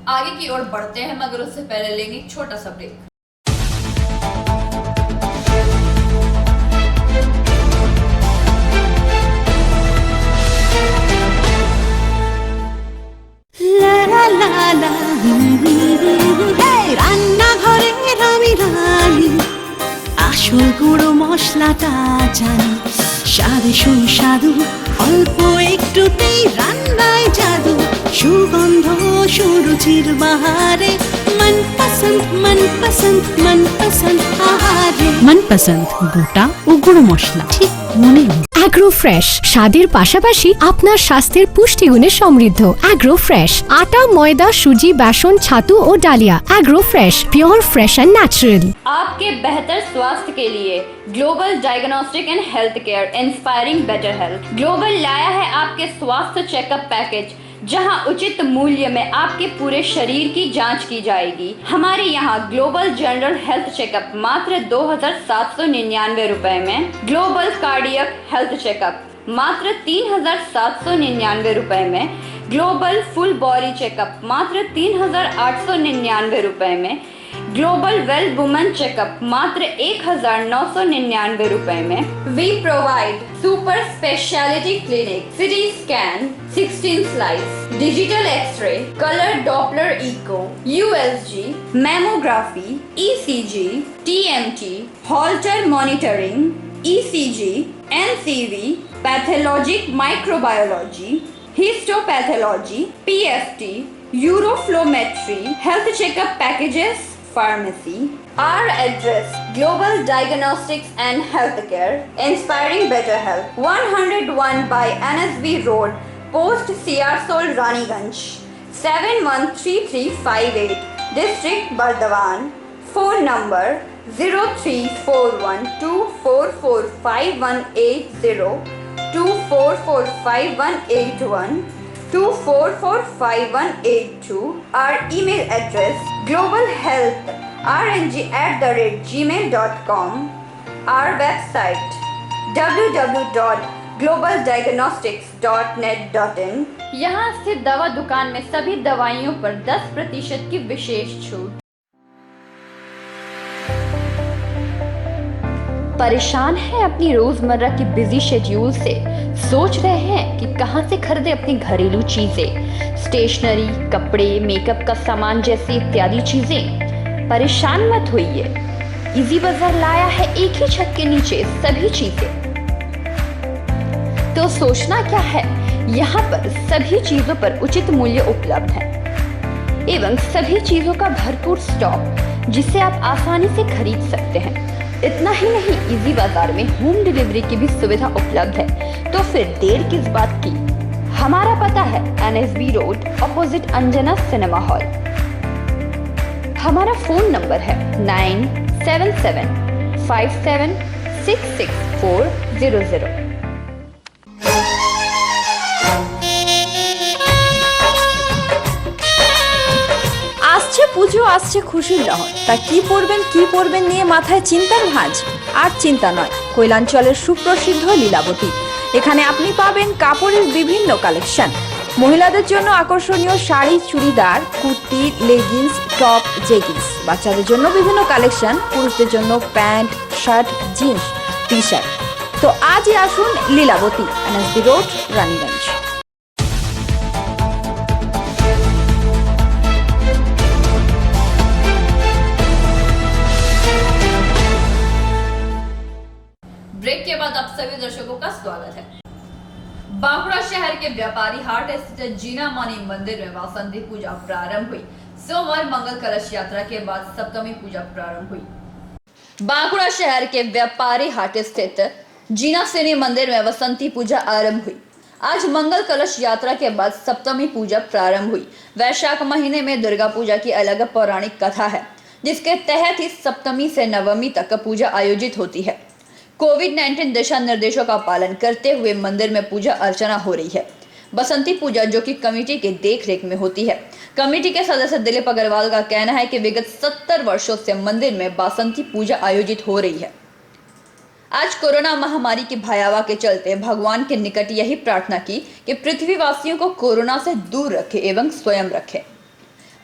आगे की ओर बढ़ते हैं, मगर उससे पहले लेंगे एक छोटा सा ब्रेक। রান্নাঘরের আমি রানী, আসল গুঁড়ো মশলাটা জানি, স্বাদে সুস্বাদু অল্প একটুতেই রান্নায় জাদু, সুগন্ধ সুরুচির বাহারে मनपसंद मनपसंद मनपसंद आहारे मनपसंद গোটা ও গুঁড়ো মশলা ঠিক মনে। অ্যাগ্রো ফ্রেশ স্বাদের পাশাপাশি আপনার স্বাস্থ্যের পুষ্টিগুণে সমৃদ্ধ। অ্যাগ্রো ফ্রেশ আটা, ময়দা, সুজি, বেসন, ছাতু ও ডালিয়া। Agro fresh pure fresh and natural. आपके बेहतर स्वास्थ्य के लिए global diagnostic and health care, inspiring better health. Global लाया है आपके स्वास्थ्य चेकअप पैकेज, जहां उचित मूल्य में आपके पूरे शरीर की जांच की जाएगी। हमारे यहाँ ग्लोबल जनरल हेल्थ चेकअप मात्र 2,799 रुपए में, ग्लोबल कार्डियक हेल्थ चेकअप मात्र 3,799 रुपए में, ग्लोबल फुल बॉडी चेकअप मात्र 3,899 रुपए में, ग्लोबल वेल वुमेन चेकअप मात्र 1,999 रुपए में। We provide super speciality clinic, CT scan, 16 slice, digital x-ray, colour Doppler echo, USG, mammography, ECG, TMT, Holter monitoring, ECG, NCV, pathologic microbiology, histopathology, PFT, uroflowmetry, health checkup packages, pharmacy. Our address: Global Diagnostics and Healthcare, Inspiring Better Health, 101 by NSB Road, Post Siarsol, Raniganj, 713358, District Bardhaman. Phone number 0341244580, 24458181, 24458182. Our email address: globalhealthrng@gmail.com. Our website: www.globaldiagnostics.net.in. यहाँ स्थित दवा दुकान में सभी दवाइयों पर 10% की विशेष छूट। परेशान हैं अपनी रोजमर्रा की बिजी शेड्यूल से? सोच रहे हैं कि कहां से खरीदें अपनी घरेलू चीजें, स्टेशनरी, कपड़े, मेकअप का सामान जैसी इत्यादि चीजें? परेशान मत होइए, इजी बाजार लाया है एक ही छत के नीचे सभी चीजें। तो सोचना क्या है, यहाँ पर सभी चीजों पर उचित मूल्य उपलब्ध है एवं सभी चीजों का भरपूर स्टॉक, जिसे आप आसानी से खरीद सकते हैं। इतना ही नहीं, इजी बाजार में होम डिलीवरी की भी सुविधा उपलब्ध है। तो फिर देर किस बात की? हमारा पता है NSB road, opposite Anjana cinema hall. हमारा फोन नंबर है 9775766400। আসছে পুজো, আসছে খুশির লহর, তা কি পরবেন নিয়ে মাথায় চিন্তার ভাঁজ। আর চিন্তা নয়, কৈলাঞ্চলের সুপ্রসিদ্ধ লীলাবতী। এখানে আপনি পাবেন কাপড়ের বিভিন্ন কালেকশন, মহিলাদের জন্য আকর্ষণীয় sari, churidar, kurti, leggings, top, jeggings, বাচ্চাদের জন্য বিভিন্ন কালেকশন, পুরুষদের জন্য pant, shirt, jeans, T shirt. তো আজই আসুন Lilavati, NSB road, Raniganj. Break के बाद आप सभी दर्शकों का स्वागत है। बांकुड़ा शहर के व्यापारी हाट स्थित जीना मानी मंदिर में वासंती पूजा प्रारंभ हुई। सोमवार मंगल कलश यात्रा के बाद सप्तमी पूजा प्रारंभ हुई। बांकुड़ा शहर के व्यापारी हाट स्थित जीना सेनी मंदिर में वसंती पूजा आरंभ हुई। आज मंगल कलश यात्रा के बाद सप्तमी पूजा प्रारंभ हुई। वैशाख महीने में दुर्गा पूजा की अलग पौराणिक कथा है, जिसके तहत ही सप्तमी से नवमी तक पूजा आयोजित होती है। कोविड-19 दिशा निर्देशों का पालन करते हुए मंदिर में पूजा अर्चना हो रही है। बसंती पूजा जो कि कमेटी के देखरेख में होती है। कमेटी के सदस्य दिलीप अग्रवाल का कहना है कि विगत 70 वर्षों से मंदिर में बसंती पूजा आयोजित हो रही है। आज कोरोना महामारी की भयावह के चलते भगवान के निकट यही प्रार्थना की कि पृथ्वीवासियों को कोरोना से दूर रखे एवं स्वयं रखे।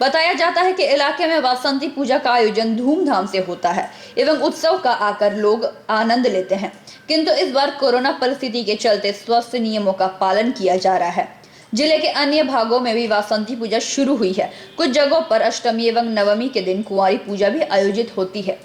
बताया जाता है कि इलाके में वासंती पूजा का आयोजन धूमधाम से होता है एवं उत्सव का आकर लोग आनंद लेते हैं, किंतु इस बार कोरोना परिस्थिति के चलते स्वास्थ्य नियमों का पालन किया जा रहा है। जिले के अन्य भागों में भी वासंती पूजा शुरू हुई है। कुछ जगहों पर अष्टमी एवं नवमी के दिन कुंवारी पूजा भी आयोजित होती है।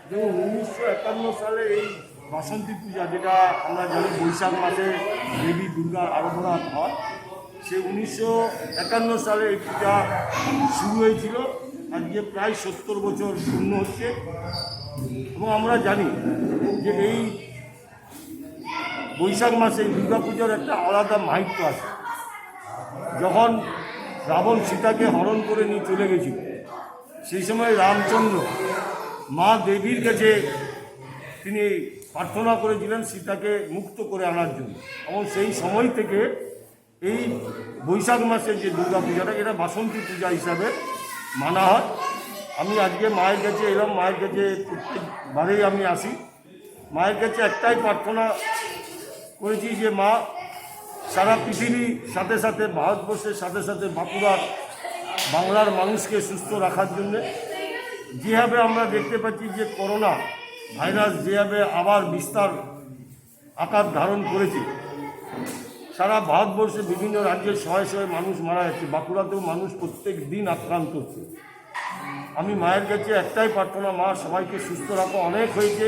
যেমন 1951 সালে এই বাসন্তী পূজা, যেটা আমরা জানি বৈশাখ মাসে দেবী দুর্গার আরাধনা হয়, সে 1951 সালে এই পূজা শুরু হয়েছিল। আজকে প্রায় 70 বছর পূর্ণ হচ্ছে এবং আমরা জানি যে এই বৈশাখ মাসে দুর্গা পূজার একটা আলাদা মাহাত্ম্য আছে। যখন রাবণ সীতাকে হরণ করে নিয়ে চলে গেছিল, সেই সময় রামচন্দ্র মা দেবীর কাছে তিনি প্রার্থনা করেছিলেন সীতাকে মুক্ত করে আনার জন্য। এবং সেই সময় থেকে এই বৈশাখ মাসের যে দুর্গা পূজাটা, এটা বাসন্তী পূজা হিসাবে মানা হয়। আমি আজকে মায়ের কাছে এলাম, মায়ের কাছে প্রত্যেকবারেই আমি আসি। মায়ের কাছে একটাই প্রার্থনা করেছি যে মা সারা পৃথিবীর সাথে সাথে ভারতবর্ষের সাথে সাথে বাঁকুড়ার বাংলার মানুষকে সুস্থ রাখার জন্যে, যেভাবে আমরা দেখতে পাচ্ছি যে করোনা ভাইরাস যেভাবে আবার বিস্তার আকার ধারণ করেছে, সারা ভারতবর্ষে বিভিন্ন রাজ্যে শয়ে শয়ে মানুষ মারা যাচ্ছে, বাঁকুড়াতেও মানুষ প্রত্যেক দিন আক্রান্ত হচ্ছে। আমি মায়ের কাছে একটাই প্রার্থনা, মা সবাইকে সুস্থ রাখো। অনেক হয়েছে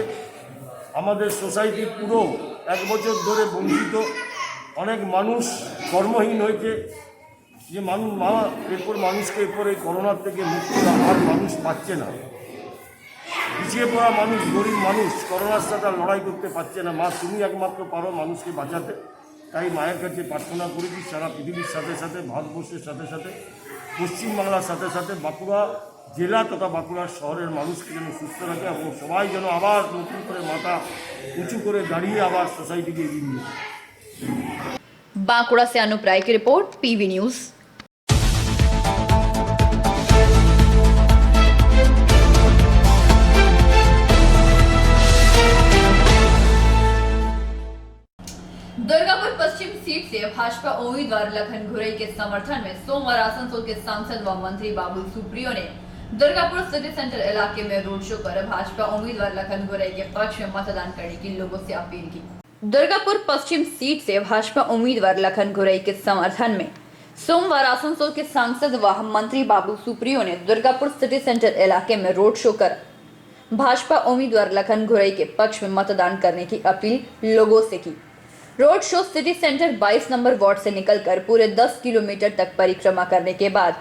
আমাদের সোসাইটি পুরো 1 বছর ধরে বঞ্চিত, অনেক মানুষ কর্মহীন হয়েছে, যে মা এরপর মানুষকে এরপর এই করোনার থেকে মুক্ত রাখার মানুষ পাচ্ছে না। পিছিয়ে পড়া মানুষ, গরিব মানুষ করোনার সাথে লড়াই করতে পারছে না। মা তুমি একমাত্র পারো মানুষকে বাঁচাতে। তাই মায়ের কাছে প্রার্থনা করেছি সারা পৃথিবীর সাথে সাথে ভারতবর্ষের সাথে সাথে পশ্চিমবাংলার সাথে সাথে বাঁকুড়া জেলা তথা বাঁকুড়া শহরের মানুষকে যেন সুস্থ রাখে এবং সবাই যেন আবার নতুন করে মাথা উঁচু করে দাঁড়িয়ে আবার সোসাইটিকে এগিয়ে নিয়ে। बांकुड़ा से अनूप राय की रिपोर्ट, पीवी न्यूज। दुर्गापुर पश्चिम सीट से भाजपा उम्मीदवार लखन घुरई के समर्थन में सोमवार आसनसोल के सांसद व मंत्री बाबुल सुप्रियो ने दुर्गापुर सिटी सेंटर इलाके में रोड शो कर भाजपा उम्मीदवार लखन घुरई के पक्ष में मतदान करने की लोगों से अपील की। दुर्गापुर पश्चिम सीट से भाजपा उम्मीदवार लखन घुरई के समर्थन में सोमवार आसनसोल के सांसद व मंत्री बाबुल सुप्रियो ने दुर्गापुर सिटी सेंटर इलाके में रोड शो कर भाजपा उम्मीदवार लखन घुरई के पक्ष में मतदान करने की अपील लोगों से की। Road show city centre 22 number ward से निकलकर पूरे 10 किलोमीटर तक परिक्रमा करने के बाद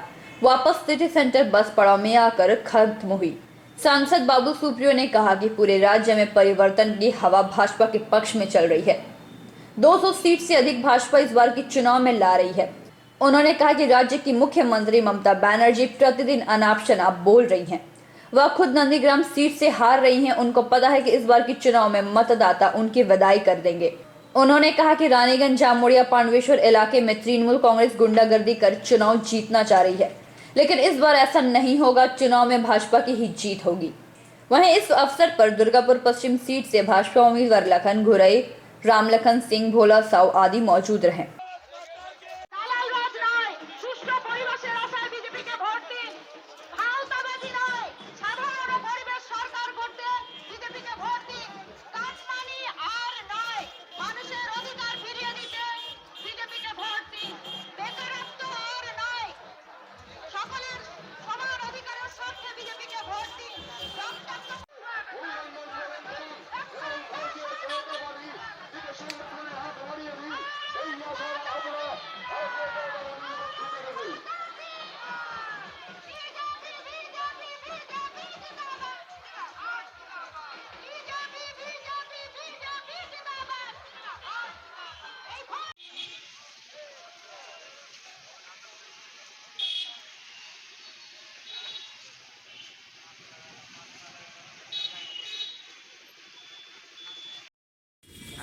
वापस सिटी सेंटर बस पड़ाव में आकर खत्म हुई। सांसद बाबुल सुप्रियो ने कहा कि पूरे राज्य में परिवर्तन की हवा भाजपा के पक्ष में चल रही है। 200 सीट से अधिक भाजपा इस बार के चुनाव में ला रही है। उन्होंने कहा कि राज्य की मुख्यमंत्री ममता बनर्जी प्रतिदिन अनाप शनाप बोल रही हैं। वह खुद नंदीग्राम सीट से हार रही हैं। उनको पता है कि इस बार के चुनाव में मतदाता उनकी विदाई कर देंगे। उन्होंने कहा कि रानीगंज, जामुड़िया, पांडवेश्वर इलाके में तृणमूल कांग्रेस गुंडागर्दी कर चुनाव जीतना चाह रही है, लेकिन इस बार ऐसा नहीं होगा। चुनाव में भाजपा की ही जीत होगी। वहीं इस अवसर पर दुर्गापुर पश्चिम सीट से भाजपा उम्मीदवार लखन घुरई, रामलखन सिंह, भोला साव आदि मौजूद रहे।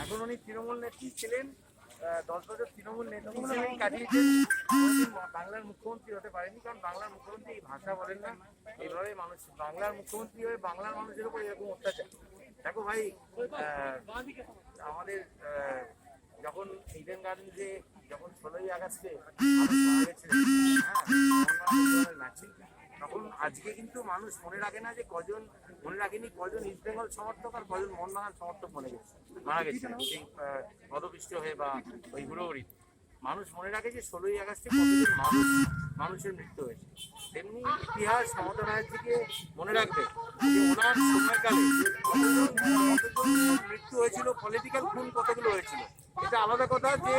এখন উনি তৃণমূল নেত্রী ছিলেন, 10 বছর তৃণমূল নেত্রী হিসেবেই কাটিয়েছেন। কোনোদিন বাংলার মুখ্যমন্ত্রী হতে পারেনি, কারণ বাংলার মুখ্যমন্ত্রী এই ভাষা বলেন না। এইভাবে মানুষ বাংলার মুখ্যমন্ত্রী হয়ে বাংলার মানুষের উপর এরকম অত্যাচার। দেখো ভাই, আমাদের যখন ইডেন গার্ডেন্সে যখন 16ই আগস্টে মানুষ মারা গেছিলেন, তখন আজকে কিন্তু মানুষ মনে রাখে না যে কজন, মনে রাখেনি কজন ইস্ট বেঙ্গল সমর্থক আর কজন মোহনবাগান সমর্থক মারা গেছে সেই পদপিষ্ট হয়ে বা ওই হুড়োহুড়িতে। মানুষ মনে রাখে যে 16ই আগস্টে কতজন মানুষের মৃত্যু হয়েছে। তেমনি ইতিহাস মমতা ব্যানার্জিকে মনে রাখবে যে ওনার সময়কালে কতজন মৃত্যু হয়েছিল, পলিটিক্যাল খুন কতগুলো হয়েছিল। এটা আলাদা কথা যে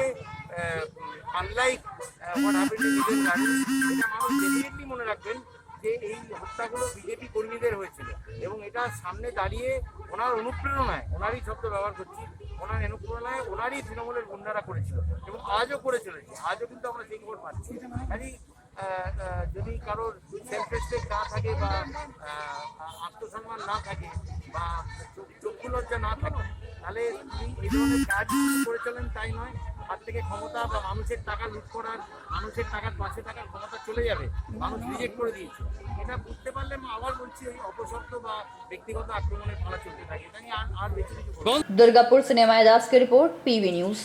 unlike what happened in Eden gardens, এটা মানুষ ডেফিনেটলি মনে রাখবেন যে এই হত্যাগুলো বিজেপি কর্মীদের হয়েছিল। এবং এটা সামনে দাঁড়িয়ে ওনার অনুপ্রেরণায়, ওনারই শব্দ ব্যবহার করছি, ওনার অনুপ্রেরণায় ওনারই তৃণমূলের গুন্ডারা করেছিল এবং আজও করে চলেছে। আজও কিন্তু আমরা সেই খবর পাচ্ছি। কাজেই যদি কারোর সেলফ রেসপেক্ট না থাকে বা আত্মসম্মান না থাকে বা চক্ষু লজ্জা না থাকে, তাহলে তিনি এই ধরনের কাজ করে চলেন তাই নয়। হাত থেকে ক্ষমতা বা মানুষের টাকা লুট করার, মানুষের টাকার পাশে থাকার ক্ষমতা চলে যাবে, মানুষ রিজেক্ট করে দিয়েছে। এটা বুঝতে পারলে আবার বলছি ওই অপশব্দ বা ব্যক্তিগত আক্রমণের খেলা চলতে থাকে। এটা নিয়ে আর বেশি কিছু। दुर्गापुर से निमाय दास की रिपोर्ट, पीवी न्यूज।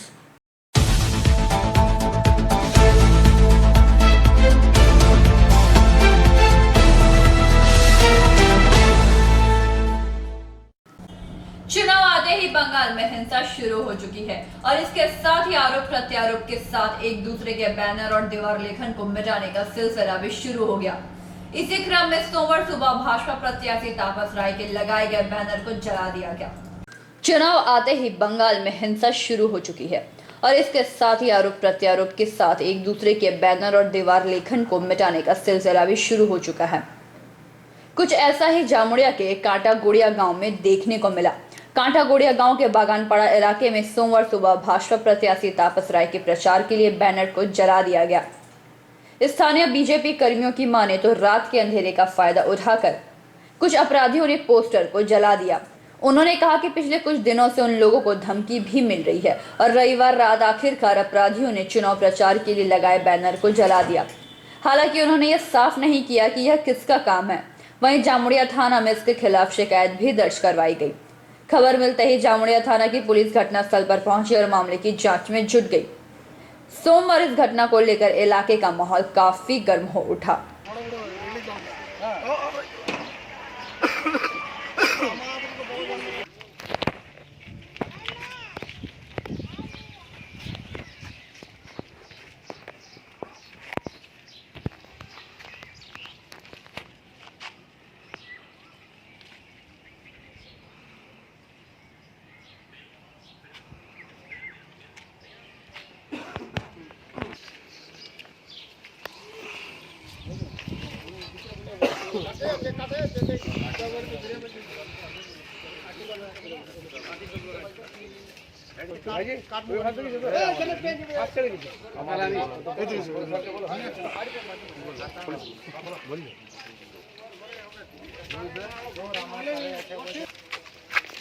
चुनाव आते ही बंगाल में हिंसा शुरू हो चुकी है और इसके साथ ही आरोप प्रत्यारोप के साथ एक दूसरे के बैनर और दीवार लेखन को मिटाने का सिलसिला भी शुरू हो गया। इसी क्रम में सोमवार सुबह भाजपा प्रत्याशी तापस राय के लगाए गए बैनर को जला दिया गया। चुनाव आते ही बंगाल में हिंसा शुरू हो चुकी है और इसके साथ ही आरोप प्रत्यारोप के साथ एक दूसरे के बैनर और दीवार लेखन को मिटाने का सिलसिला भी शुरू हो चुका है। कुछ ऐसा ही जामुड़िया के कांटागोड़िया गांव में देखने को मिला। कांटागोड़िया गांव के बागानपाड़ा इलाके में सोमवार सुबह भाजपा प्रत्याशी तापस राय के प्रचार के लिए बैनर को जला दिया गया। स्थानीय बीजेपी कर्मियों की माने तो रात के अंधेरे का फायदा उठाकर कुछ अपराधियों ने पोस्टर को जला दिया। उन्होंने कहा कि पिछले कुछ दिनों से उन लोगों को धमकी भी मिल रही है और रविवार रात आखिरकार अपराधियों ने चुनाव प्रचार के लिए लगाए बैनर को जला दिया। हालांकि उन्होंने यह साफ नहीं किया कि यह किसका काम है। वहीं जामुड़िया थाना में इसके खिलाफ शिकायत भी दर्ज करवाई गई। खबर मिलते ही जामुड़िया थाना की पुलिस घटनास्थल पर पहुंची और मामले की जांच में जुट गई। सोमवार इस घटना को लेकर इलाके का माहौल काफी गर्म हो उठा।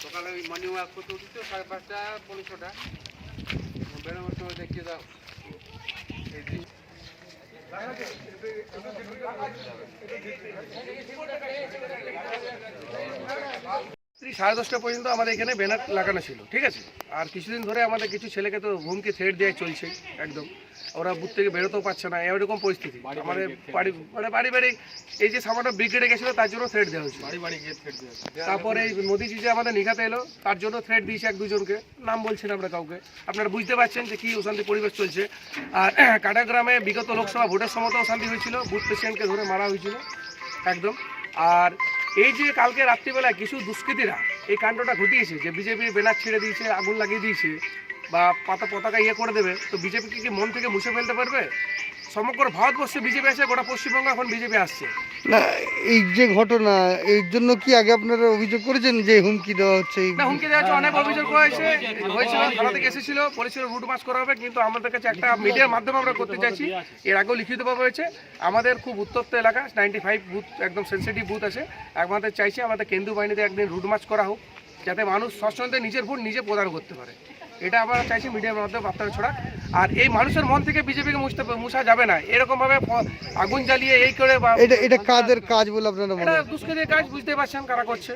সকালে মর্নিং ওয়াক করতে উঠি তো 5:30 পৌনে 6টা বেরোনোর সময় দেখি দাও সাড়ে 10টা পর্যন্ত আমাদের এখানে ব্যানার লাগানো ছিল, ঠিক আছে। আর কিছুদিন ধরে আমাদের কিছু ছেলেকে তো হুমকি থ্রেট দেওয়া চলছে একদম, ওরা বুথ থেকে বেরোতেও পারছে না, এরকম পরিস্থিতি। আমাদের বাড়ি বাড়ি এই যে সামান্য ব্রিগেডে গেছিলো তার জন্য থ্রেট দেওয়া হয়েছে, তারপরে এই মোদিজি যে আমাদের নিঘাতে এলো তার জন্য থ্রেট দিয়েছে 1-2 জনকে, নাম বলছেন আমরা কাউকে। আপনারা বুঝতে পারছেন যে কী অশান্তি পরিবেশ চলছে। আর কাটাগ্রামে বিগত লোকসভা ভোটের সময় তো অশান্তি হয়েছিল, বুথ প্রেসিডেন্টকে ধরে মারা হয়েছিল একদম। আর এই যে কালকে রাত্রিবেলায় কিছু দুষ্কৃতীরা এই কাণ্ডটা ঘটিয়েছে, যে বিজেপির ব্যানার ছেড়ে দিয়েছে, আগুন লাগিয়ে দিয়েছে বা পতাকা করে দেবে, তো বিজেপিকে কি মন থেকে মুছে ফেলতে পারবে? সমগ্র ভারতবর্ষে বিজেপি আছে, গোটা পশ্চিমবঙ্গ এখন বিজেপি আসছে না। এই যে ঘটনা, এর জন্য কি আগে আপনারা অভিযোগ করেছেন যে হুমকি দেওয়া হচ্ছে? না, হুমকি দেওয়া হচ্ছে, অনেক অভিযোগ হয়েছিল, থানা থেকে এসেছিল, বলেছিল রুট মার্চ করা হবে, কিন্তু আমাদের কাছে একটা মিডিয়ার মাধ্যমে আমরা করতে চাইছি। এর আগেও লিখিতভাবে হয়েছে। আমাদের খুব উত্তপ্ত এলাকা, 95 বুথ একদম সেন্সিটিভ বুথ আছে। আমাদের চাইছি আমাদের কেন্দ্রীয় বাহিনীতে একদিন রুট মার্চ করা হোক, যাতে মানুষ স্বচ্ছন্দে নিজের ভোট নিজে প্রদান করতে পারে। এটা আমরা চাইছি মিডিয়ার মাধ্যমে আপনারা ছড়া। আর এই মানুষের মন থেকে বিজেপিকে মুছা যাবে না এরকমভাবে আগুন জ্বালিয়ে এই করে। এটা কাদের কাজ বলে আপনারা মনে করেন? দুষ্কৃতির কাজ, বুঝতে পারছেন কারা করছে।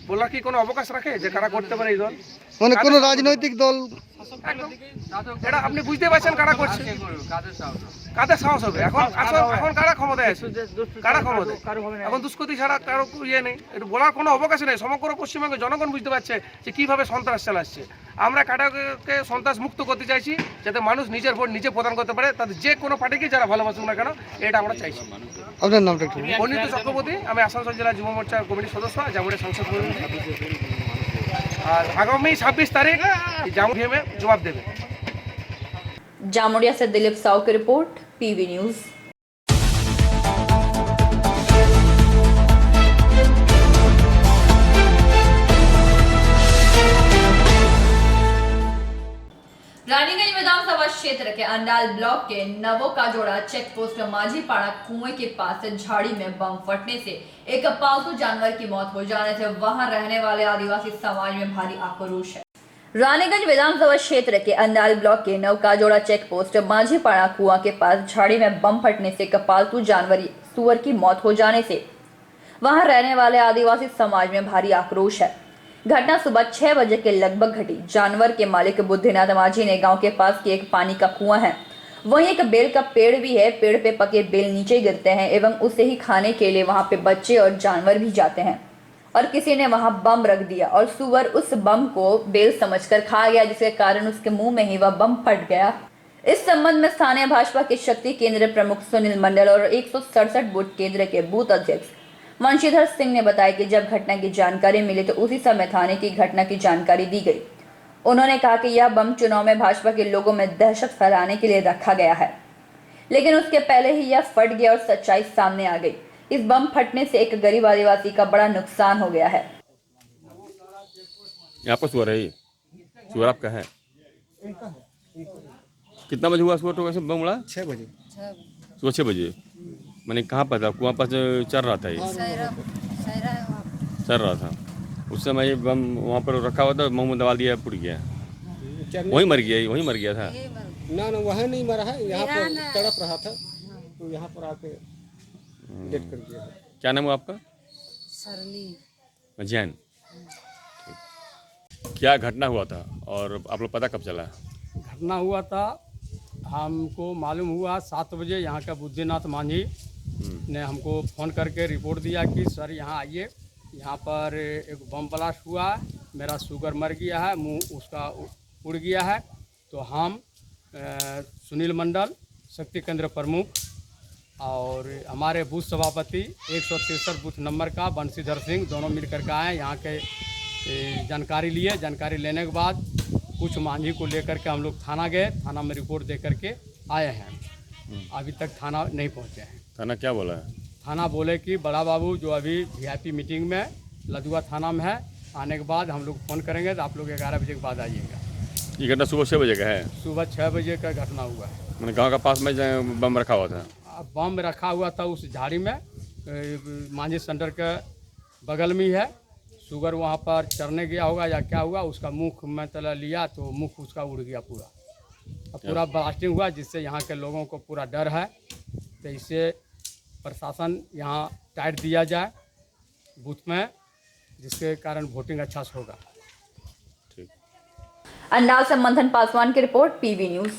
বলার কি কোনো অবকাশ রাখে যে কারা করতে পারে এই দল? মানে কোনো রাজনৈতিক দল? একদম, এটা আপনি বুঝতে পারছেন কারা করছে, কাদের সাহস হবে এখন? এখন কারা ক্ষমতায় আছে? কারা ক্ষমতায়? এখন দুষ্কৃতি ছাড়া কারো ইয়ে নেই, এটা বলার কোনো অবকাশ নেই। সমগ্র পশ্চিমবঙ্গের জনগণ বুঝতে পারছে যে কীভাবে সন্ত্রাস চালাচ্ছে। আমরা কাটাকে সন্ত্রাস মুক্ত করতে চাইছি, যাতে মানুষ নিজের ভোট নিজে প্রদান করতে পারে, তাদের যে কোনো পার্টিকে যারা ভালোবাসুক না কেন, এটা আমরা চাইছি। আপনার নামটা একটু? অনিত চক্রবর্তী, আমি আসানসোল জেলা যুব মোর্চার কমিটির সদস্য, জামুড়িয়া সংসদ প্রতিনিধি। আর আগামী 26 তারিখ জামুড়িয়া में जवाब देवे। जामुड़िया से दिलीप साव की रिपोर्ट, पीवी न्यूज। रानीगंज विधानसभा क्षेत्र के अंडाल ब्लॉक के नवो काजोड़ा चेक पोस्ट माझीपाड़ा कुएं के पास झाड़ी में बम फटने से एक पालतू जानवर की मौत हो जाने से वहां रहने वाले आदिवासी समाज में भारी आक्रोश है। रानीगंज विधानसभा क्षेत्र के अंडाल ब्लॉक के नव काजोड़ा चेक पोस्ट माझीपाड़ा कुआं के पास झाड़ी में बम फटने से एक पालतू जानवर सुअर की मौत हो जाने से वहां रहने वाले आदिवासी समाज में भारी आक्रोश है। घटना सुबह 6 बजे के लगभग घटी। जानवर के मालिक बुद्धिनाथ माझी ने गांव के पास की एक पानी का कुआं है, वहीं एक बेल का पेड़ भी है। पेड़ पे पके बेल नीचे गिरते हैं एवं उसे ही खाने के लिए वहां पे बच्चे और जानवर भी जाते हैं। और किसी ने वहां बम रख दिया और सुअर उस बम को बेल समझकर खा गया, जिसके कारण उसके मुंह में ही वह बम फट गया। इस संबंध में स्थानीय भाजपा के शक्ति केंद्र प्रमुख सुनील मंडल और 167 बूथ केंद्र के बूथ अध्यक्ष वंशीधर सिंह ने बताया कि जब घटना की जानकारी मिली तो उसी समय थाने की घटना की जानकारी दी गई। उन्होंने कहा कि यह बम चुनाव में भाजपा के लोगों में दहशत फैलाने के लिए रखा गया है, लेकिन उसके पहले ही यह फट गया और सच्चाई सामने आ गई। इस बम फटने से एक गरीब आदिवासी का बड़ा नुकसान हो गया है। यहाँ पर सुअर है, सुअर आपका है? कितना बजे हुआ सुअर? तो वैसे बम उड़ा 6 बजे, सुबह 6 बजे। मैंने कहाँ पर था? कुआं पास चल रहा था, ये चल रहा था। उस समय ये बम वहाँ पर रखा हुआ था, मुँह में दबा दिया, फूट गया, वहीं मर गया, वहीं मर गया था। ना वहाँ नहीं मरा है, यहाँ पर तड़प रहा था तो यहाँ पर आके डेथ कर दिया। क्या नाम है आपका? जैन। क्या घटना हुआ था और आप लोग पता कब चला? घटना हुआ था, हमको मालूम हुआ 7 बजे। यहाँ का बुद्धिनाथ माझी ने हमको फ़ोन करके रिपोर्ट दिया कि सर यहाँ आइए, यहाँ पर एक बम ब्लास्ट हुआ है, मेरा शुगर मर गया है, मुंह उसका उड़ गया है। तो हम सुनील मंडल, शक्ति केंद्र प्रमुख, और हमारे बूथ सभापति 163 बूथ नंबर का बंशीधर सिंह, दोनों मिलकर के आए। यहाँ के जानकारी लिए। जानकारी लेने के बाद कुछ माझी को लेकर के हम लोग थाना गए, थाना में रिपोर्ट दे करके आए हैं। अभी तक थाना नहीं पहुँचे हैं। थाना क्या बोला है? थाना बोले कि बड़ा बाबू जो अभी VIP मीटिंग में लदुआ थाना में है, आने के बाद हम लोग फ़ोन करेंगे तो आप लोग 11 बजे के बाद आइएगा। ये घटना सुबह 6 बजे का है? सुबह 6 बजे का घटना हुआ है। मैंने गांव का पास में बम रखा हुआ था? बम रखा हुआ था उस झाड़ी में, माझी सेंटर के बगल में ही है। शुगर वहाँ पर चरने गया होगा या क्या हुआ, उसका मुख में तला लिया तो मुख उसका उड़ गया पूरा, पूरा ब्लास्टिंग हुआ, जिससे यहाँ के लोगों को पूरा डर है। तो इससे प्रशासन यहाँ टाइट दिया जाए बूथ में, जिसके कारण वोटिंग अच्छा से होगा। अंडाल से मंथन पासवान की रिपोर्ट, पीवी न्यूज।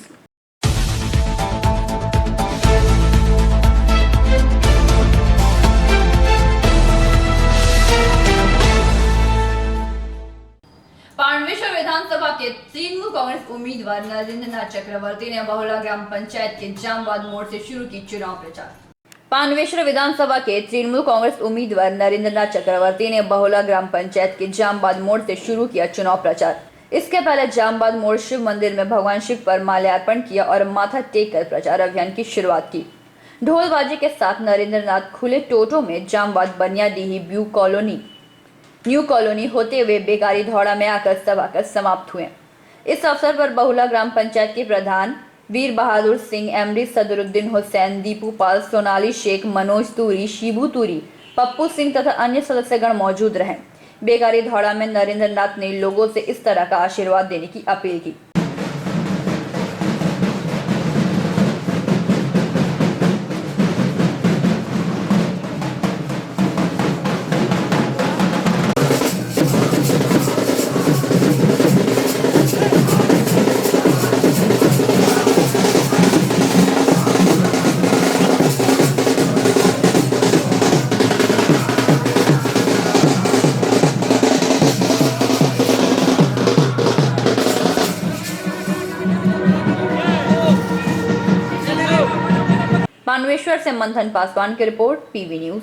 पांडवेश्वर विधानसभा के तृणमूल कांग्रेस उम्मीदवार नरेंद्रनाथ चक्रवर्ती ने बहुला ग्राम पंचायत के जामबाद मोड़ से शुरू की चुनाव प्रचार। पांडवेश्वर विधानसभा के तृणमूल कांग्रेस उम्मीदवार नरेंद्रनाथ चक्रवर्ती ने बहुला ग्राम पंचायत के जामबाद मोड़ से शुरू किया चुनाव प्रचार। इसके पहले जामबाद मोड़ शिव मंदिर में भगवान शिव पर माल्यार्पण किया और माथा टेक कर प्रचार अभियान की शुरुआत की। ढोलबाजी के साथ नरेंद्रनाथ खुले टोटो में जामबाद बनियाडीही न्यू कॉलोनी होते हुए बेगारी धौड़ा में आकर सभा कर समाप्त हुए। इस अवसर पर बहुला ग्राम पंचायत के प्रधान वीर बहादुर सिंह, एमडी सदरुद्दीन हुसैन, दीपू पाल, सोनाली शेख, मनोज तूरी, शिबू तूरी, पप्पू सिंह तथा अन्य सदस्यगण मौजूद रहे। बेगारी धौड़ा में नरेंद्रनाथ ने लोगों से इस तरह का आशीर्वाद देने की अपील की। पांडवेश्वर से मंथन पासवान की रिपोर्ट, पीवी न्यूज।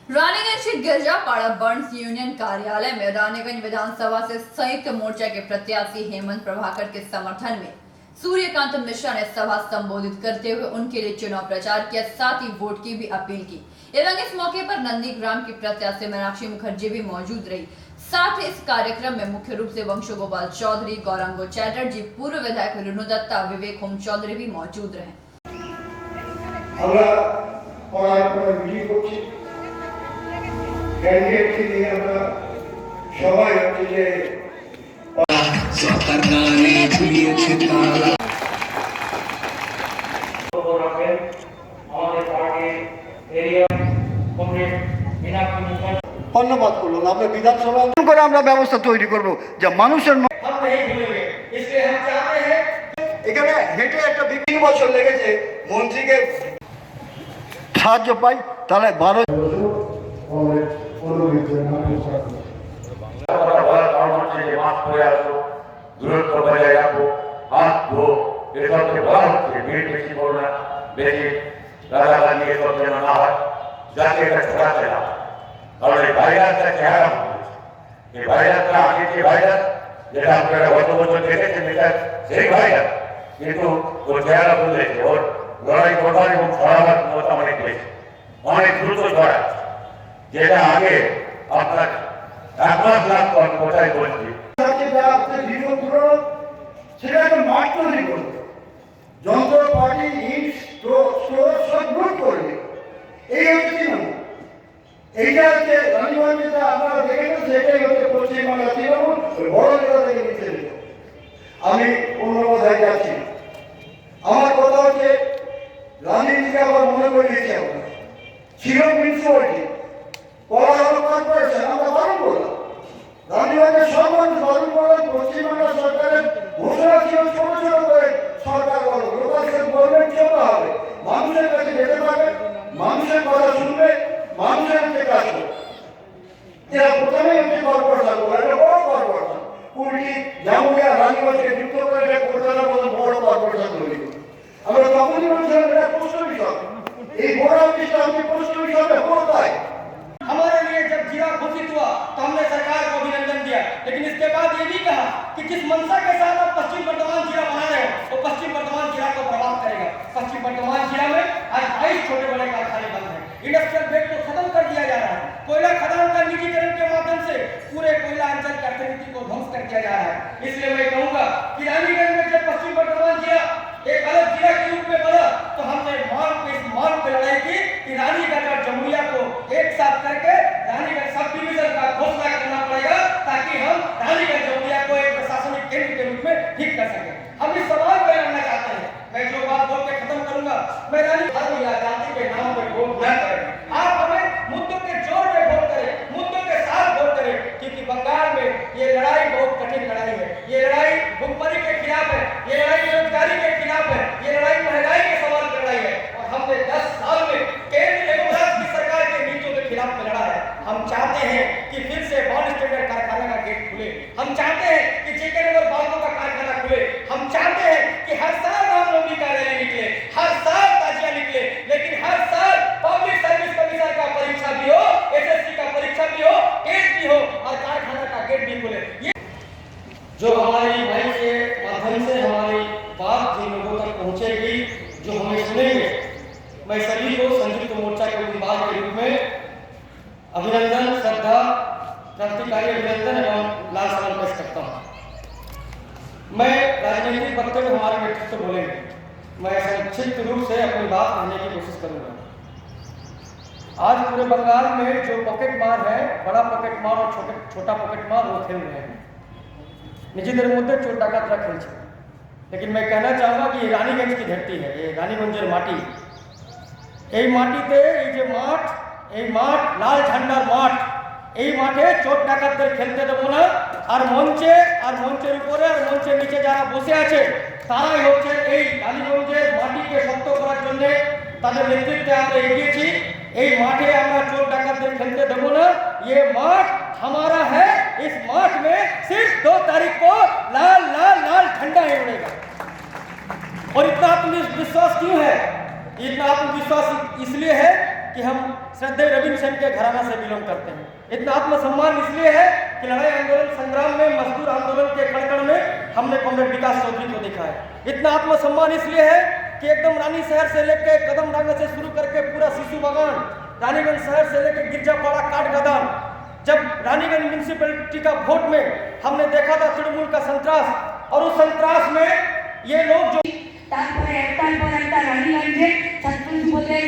रानीगंज के गिरजापाड़ा बर्न्स यूनियन कार्यालय में रानीगंज विधानसभा से संयुक्त मोर्चा के प्रत्याशी हेमंत प्रभाकर के समर्थन में सूर्यकांत मिश्रा ने सभा संबोधित करते हुए उनके लिए चुनाव प्रचार किया, साथ ही वोट की भी अपील की। एवं इस मौके पर नंदीग्राम की प्रत्याशी मीनाक्षी मुखर्जी भी मौजूद रही। साथ ही इस कार्यक्रम में मुख्य रूप से वंशो गोपाल चौधरी, गौरांगो चैटर्जी, पूर्व विधायक रेणु दत्ता, विवेक होम चौधरी भी मौजूद रहे। ধন্যবাদ করলাম। আমরা বিধানসভা করে আমরা ব্যবস্থা তৈরি করব যা মানুষের এখানে হেঁটে একটা 2 বছর লেগেছে মন্ত্রীকে সাহায্য পাই, তাহলে 12 দূরত্ব বজায় রাখো, হাত ধো, এসবকে বলা হচ্ছে ভিড় বেশি করো না, বেশি রাগারাগি এসব যেন না হয়, যাতে এটা ছড়াতে না। কারণ এই ভাইরাসটা চেহারা এই ভাইরাসটা আগে যে ভাইরাস যেটা আপনারা গত বছর দেখেছেন এটা সেই ভাইরাস, কিন্তু ওর চেহারা বদলেছে, ওর লড়াই করার এবং ছড়াবার ক্ষমতা অনেক বেশি, অনেক দ্রুত ছড়ায়। যেটা আগে আপনার 1 মাস লাগতো, আমি কোথায় বলছি যন্ত্রপাতি ইট স্টোর সব লুট করবে। এই হচ্ছে এইটা হচ্ছে রানীগঞ্জ, যেটা আপনারা দেখেছেন সেটাই হচ্ছে পশ্চিমবাংলা তৃণমূল বড় নেতা থেকে নিচে। আমি অন্য কথায় যাচ্ছি, আমার কথা হচ্ছে রাজনীতিকে আবার মনে করে দিয়েছি। আমরা ছিল মিউনিসিপালিটি, পড়া হলো কর্পোরেশন, আমরা বারণ করলাম। রানীগঞ্জের সব মানুষ বারণ করলাম। পশ্চিমবাংলা সরকারের ঘোষণা ছিল ছোট ছোট করে সরকার বলো, লোকাল গভর্নমেন্ট চলতে হবে, মানুষের কাছে যেতে পারবে, মানুষের কথা শুনবে, মানুষের হচ্ছে কাজ করবে। এরা প্রথমেই হচ্ছে কর্পোরেশন, এটা বড় কর্পোরেশন, কুলটি জামুরিয়া রানীগঞ্জকে যুক্ত করে এটা কলকাতার মতো বড় কর্পোরেশন তৈরি করবে। আমরা তখনই বলছিলাম এটা পোস্ট অফিস হবে, এই বড় অফিসটা আমাদের পোস্ট অফিস হবে কোথায়। हमारे लिए जब जिला घोषित हुआ तो हमने सरकार को अभिनंदन दिया, लेकिन इसके बाद ये भी कहा कि जिस मंशा के साथ आप पश्चिम बर्धमान जिला बना रहे हो वो पश्चिम बर्धमान जिला को बर्बाद करेगा। पश्चिम बर्धमान जिला में आज 22 छोटे बड़े कारखाने बंद हैं, इंडस्ट्रियल बेल्ट को खत्म कर दिया जा रहा है, कोयला खदान का निजीकरण के माध्यम से पूरे कोयला अंचल की अर्थनीति को ध्वंस कर दिया जा रहा है। इसलिए मैं कहूँगा कि रानीगंज में जब पश्चिम बर्धमान जिला एक अलग जिला के रूप में बना तो हमने मान पे लड़ाई की कि रानीगंज और जमुरिया को एक साथ करके रानीगंज सब डिवीजन क्योंकि बंगाल में ये लड़ाई बहुत कठिन लड़ाई है। ये लड़ाई भुखमरी के खिलाफ है, ये लड़ाई बेरोजगारी के खिलाफ है, ये लड़ाई महंगाई के सवाल की लड़ाई है। और हमने 10 साल में केंद्र एवं राज्य की सरकार के नीतियों के खिलाफ में लड़ा है। हम चाहते हैं कि फिर से बॉन्ड स्टैंडर्ड कारखाना का गेट खुले, हम चाहते हैं कि जेके नगर बाल्को का कारखाना खुले, हम चाहते हैं कि हर साल रामनवमी का रैली निकले, हर साल ताजिया निकले, लेकिन हर साल पब्लिक सर्विस कमीशन का परीक्षा भी हो, एसएससी का परीक्षा भी हो, गेट भी हो और कारखाना का गेट भी खुले। ये जो हमारी भाई के माध्यम से हमारी बात जिन लोगों तक पहुंचेगी, जो हमें सुनेंगे, मैं सभी को संयुक्त मोर्चा के उम्मीदवार के रूप में अभिनंदन, श्रद्धा, क्रांतिकारी अभिनंदन एवं लाल सलाम पेश करता हूँ। मैं राजनीतिक वक्तव्य हमारे नेतृत्व बोलेंगे, मैं संक्षिप्त रूप से अपनी बात कहने की कोशिश करूंगा। आज पूरे बंगाल में जो पॉकेट मार है, बड़ा पॉकेट मार और छोटा पॉकेट मार वो खेल रहे हैं। নিজেদের মধ্যে চোর ডাকাতরা খেলছে। लेकिन मैं कहना चाहूँगा कि ये रानीगंज की धरती है, ये रानीगंजेर माटी। এই মাটিতে এই যে মাঠ, এই মাঠ লাল ঝান্ডার মাঠ, এই মাঠে চোর ডাকাতদের খেলতে দেবো না। আর মঞ্চের উপরে আর মঞ্চের নিচে যারা বসে আছে তারাই হচ্ছে এই রানীগঞ্জের মাটিকে শক্ত করার জন্য তাদের নেতৃত্বে আমরা এগিয়েছি। এই মাঠে আমরা চোর ডাকাতদের খেলতে দেবো না। ये माठ हमारा है, इस माठ में सिर्फ 2 तारीख को लाल लाल लाल झंडा ही उड़ेगा। और इतना आत्मविश्वास क्यों है? इतना आत्मविश्वास इसलिए है कि हम श्रद्धेय रविंद्र सेन के घराना से बिलोंग करते हैं। इतना आत्मसम्मान इसलिए है कि लड़ाई आंदोलन संग्राम में, मजदूर आंदोलन के कड़कड़ में हमने कॉमरेड विकास चौधरी को देखा है। इतना आत्मसम्मान इसलिए है कि एकदम रानी शहर से लेकर कदम डांगा से शुरू करके पूरा शिशु बागान, रानीगंज शहर से लेकर गिरजापाड़ा, काठगदान, जब रानीगंज म्यूनिसिपैलिटी का वोट में हमने देखा था तृणमूल का संतरास, और उस संतरास में ये लोग जो তারপরে একটার পর একটা রানীগঞ্জের ছাত্র যুবদের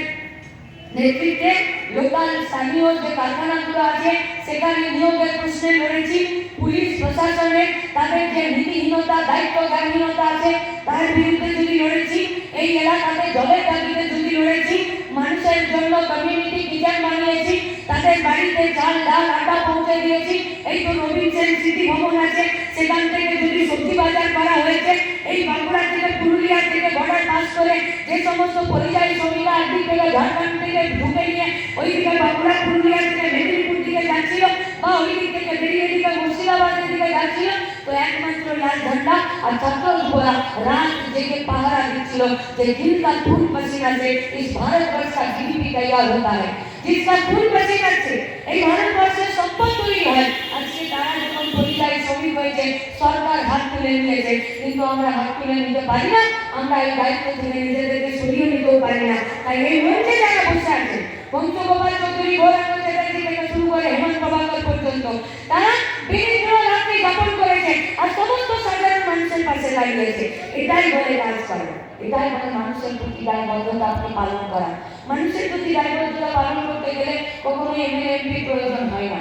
নেতৃত্বে লোকাল স্থানীয় যে কারখানাগুলো আছে সেখানে নিয়োগের প্রশ্নে লড়েছি। পুলিশ প্রশাসনের তাদের যে নীতিহীনতা, দায়িত্বজ্ঞানহীনতা আছে তার বিরুদ্ধে যদি লড়েছি, এই এলাকাতে জলের দাবিতে যদি লড়েছি, মানুষের জন্য কমিউনিটি কিচেন বানিয়েছি, তাদের বাড়িতে চাল, ডাল, আটা পৌঁছে দিয়েছি। এই তো নবীন সেন স্মৃতি ভবন আছে, সেখান থেকে যদি সবজি বাজার করা হয়েছে। এই বাঁকুড়া থেকে, পুরুলিয়া থেকে বর্ডার পাস করে যে সমস্ত পরিযায়ী শ্রমিকরা একদিক থেকে ঝাড়খণ্ড থেকে ঢুকে নিয়ে ওইদিকে বাঁকুড়া, পুরুলিয়া থেকে মেদিনীপুর দিকে যাচ্ছিল, বা ওই দিক থেকে বেরিয়ে দিকে মুর্শিদাবাদের দিকে যাচ্ছিল, তো একমাত্র লাল ঝান্ডা আর ছাত্র যুবরা রাত জেগে পাহারা দিচ্ছিল যে जिनका खून पसीना से इस भारतवर्ष का जीडीपी तैयार होता है, जिसका खून पसीना से এই ভারতবর্ষের সম্পদ তৈরি হয়। আজকে তারা যখন পরিযায়ী শ্রমিক হয়েছে, সরকার হাত তুলে নিয়েছে, কিন্তু আমরা হাত তুলে নিতে পারি না, আমরা এই দায়িত্ব থেকে নিজেদেরকে সরিয়ে নিতেও পারি না। তাই এই মঞ্চে যারা বসে আছে, পঞ্চগোপাল চৌধুরী, গৌরাঙ্গ চ্যাটার্জি থেকে শুরু করে হেমন্ত প্রভাকর পর্যন্ত, তারা বিভিন্ন রাত্রি যাপন করেছে আর সমস্ত সাধারণ মানুষের পাশে দাঁড়িয়েছে। এটাই বলে কাজ করে, এটাই বলে মানুষের প্রতি দায়বদ্ধতা আপনি পালন করা। মানুষের প্রতি দায়বদ্ধতা পালন করতে গেলে কখনো এমএলএ এমপি প্রয়োজন হয় না।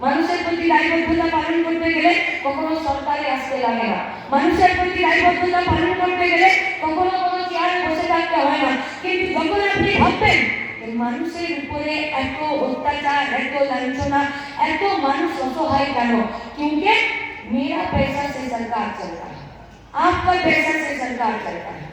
মানুষের প্রতি দায়বদ্ধতা পালন করতে গেলে কখনো সরকারে আসতে লাগে না। মানুষের প্রতি দায়বদ্ধতা পালন করতে গেলে কখনো কোনো চেয়ারে বসে থাকতে হয় না। কিন্তু যখন আপনি ভাববেন মানুষের উপরে এত অত্যাচার, এত লাঞ্ছনা, এত মানুষ অসহায় কেন? क्योंकि मेरा पैसा से सरकार चलता है, आपका पैसा से सरकार चलता है।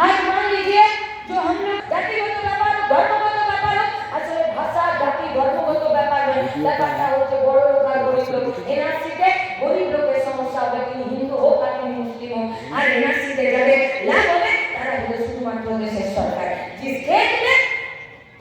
आज मान लीजिए जो हम लोग জাতিগত ব্যাপার, ধর্মগত ব্যাপার, আসলে ভাষা, জাতি, ধর্মগত ব্যাপার ব্যাপারটা হচ্ছে বড় লোক আর গরিব লোক। এনআরসিতে গরিব লোকের সমস্যা হবে, তিনি হিন্দু হোক আর তিনি মুসলিম হোক, আর এনআরসিতে যাদের লাভ হবে তারা হলো শুধুমাত্র দেশের সরকার। जिस खेत में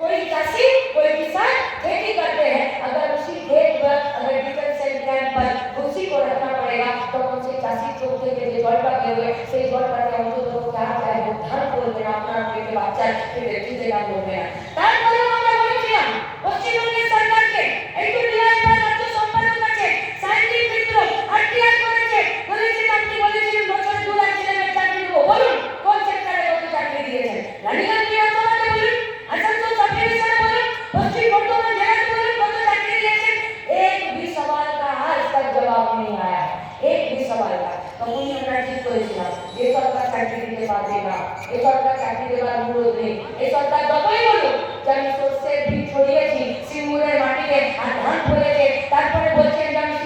कोई चाषी, कोई किसान खेती करते हैं, अगर उसी खेत पर अगर डिटेंशन कैंप पर उसी को रखना पड़ेगा, तो कौन से चाषी चौक থেকে যে জলটা বেরোবে সেই জলটাকে অন্তত চার চায় ধান করবে না, আপনার পেটে বাচ্চা পেটে খিদে না করবে না। তারপরে আমরা বলেছিলাম পশ্চিমবঙ্গের সরকারকে, এই তো নীলাম্বর রাজ্য সম্পাদক আছে, সাইন্টিফিক মিত্র আরটিআর করেছে, বলেছিলেন, আপনি বলেছিলেন বছরে 2 লাখ ছেলেমেয়ের চাকরি দেবো। বলুন কোন সেক্টরে কত চাকরি দিয়েছেন? রানীগঞ্জ বিধানসভাতে বলুন, আসানসোল সাব ডিভিশনে বলুন, পশ্চিম বর্ধমান জেলাতে বলুন কত চাকরি দিয়েছেন? एक भी सवाल का आज तक जवाब नहीं आया, एक भी सवाल का। তখনই আমরা ঠিক করেছিলাম যে সরকার চাকরি দিতে পারবে না, এই সরকার চাকরি দেওয়ার অনুরোধ নেই। এই সরকার যতই বলুক যে আমি সর্ষের বীজ ছড়িয়েছি সিঙ্গুরের মাটিতে আর ধান ফলেছে, তারপরে বলছেন যে আমি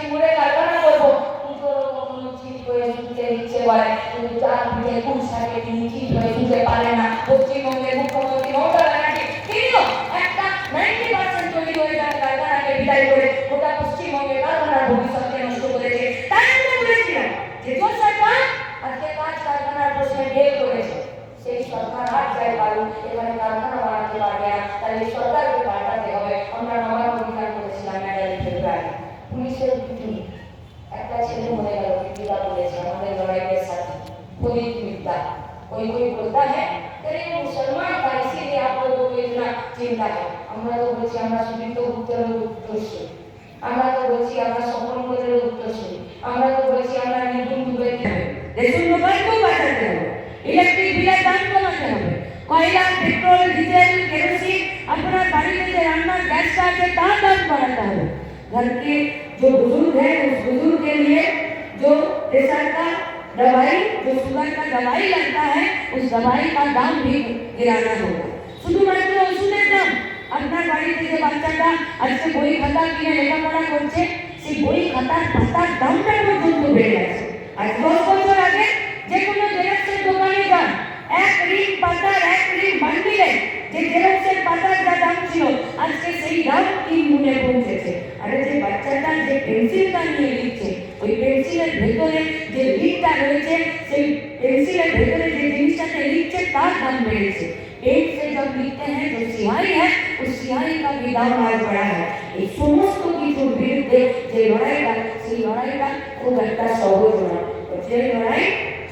একটা ছেলে মরে গেল, পিতা বলেছে আমাদের লড়াইয়ের সাথে कोई मिलता है, कोई बोलता है तेरे मुसलमान था इसीलिए आप लोगों को इतना चिंता है। আমরা তো বলছি আমরা সুদীপ্ত উত্তরের উত্তরসূরি, আমরা তো বলছি আমরা স্বপন কোলের উত্তরসূরি, আমরা তো বলছি আমরা নির্গুণ ডুবাইতে হবে, দেশের মোবাইলকেও বাঁচাতে হবে, ইলেকট্রিক বিলের দাম কমাতে হবে, কয়লা পেট্রোল ডিজেল কেরোসিন আপনার বাড়িতে যে রান্নার গ্যাসটা আছে তার দাম বাড়াতে হবে। घर के जो बुजुर्ग है उस बुजुर्ग के लिए जो प्रेशर का दवाई, जो शुगर का दवाई लगता है उस दवाई का दाम भी गिराना होगा। শুধুমাত্র ওষুধের দাম, আপনার বাড়িতে যে বাচ্চাটা আজকে বই খাতা কিনে লেখাপড়া করছে সেই বই খাতার পাতার দামটা পর্যন্ত বেড়ে গেছে। আর 10 বছর আগে যে কোনো জেরক্সের দোকানে যান, এক রিং পাতার এক রিং বান্ডিলে যে জেরক্সের পাতার যা দাম ছিল আজকে সেই দাম 3 গুণে পৌঁছেছে। আর যে বাচ্চাটা যে পেন্সিলটা নিয়ে লিখছে ওই পেন্সিলের ভেতরে যে লিখটা রয়েছে সেই पेंसिल भीतर जो जिनिसटाते लिखते तार दाम बेड़ेছে। पेन से जब लिखते हैं जो सिहाई है उस सिहाई का भी दाम आज बढ़ा है। এই সমস্ত কিছুর বিরুদ্ধে যে লড়াইটা সেই লড়াইটা খুব একটা সহজ নয়। যে লড়াই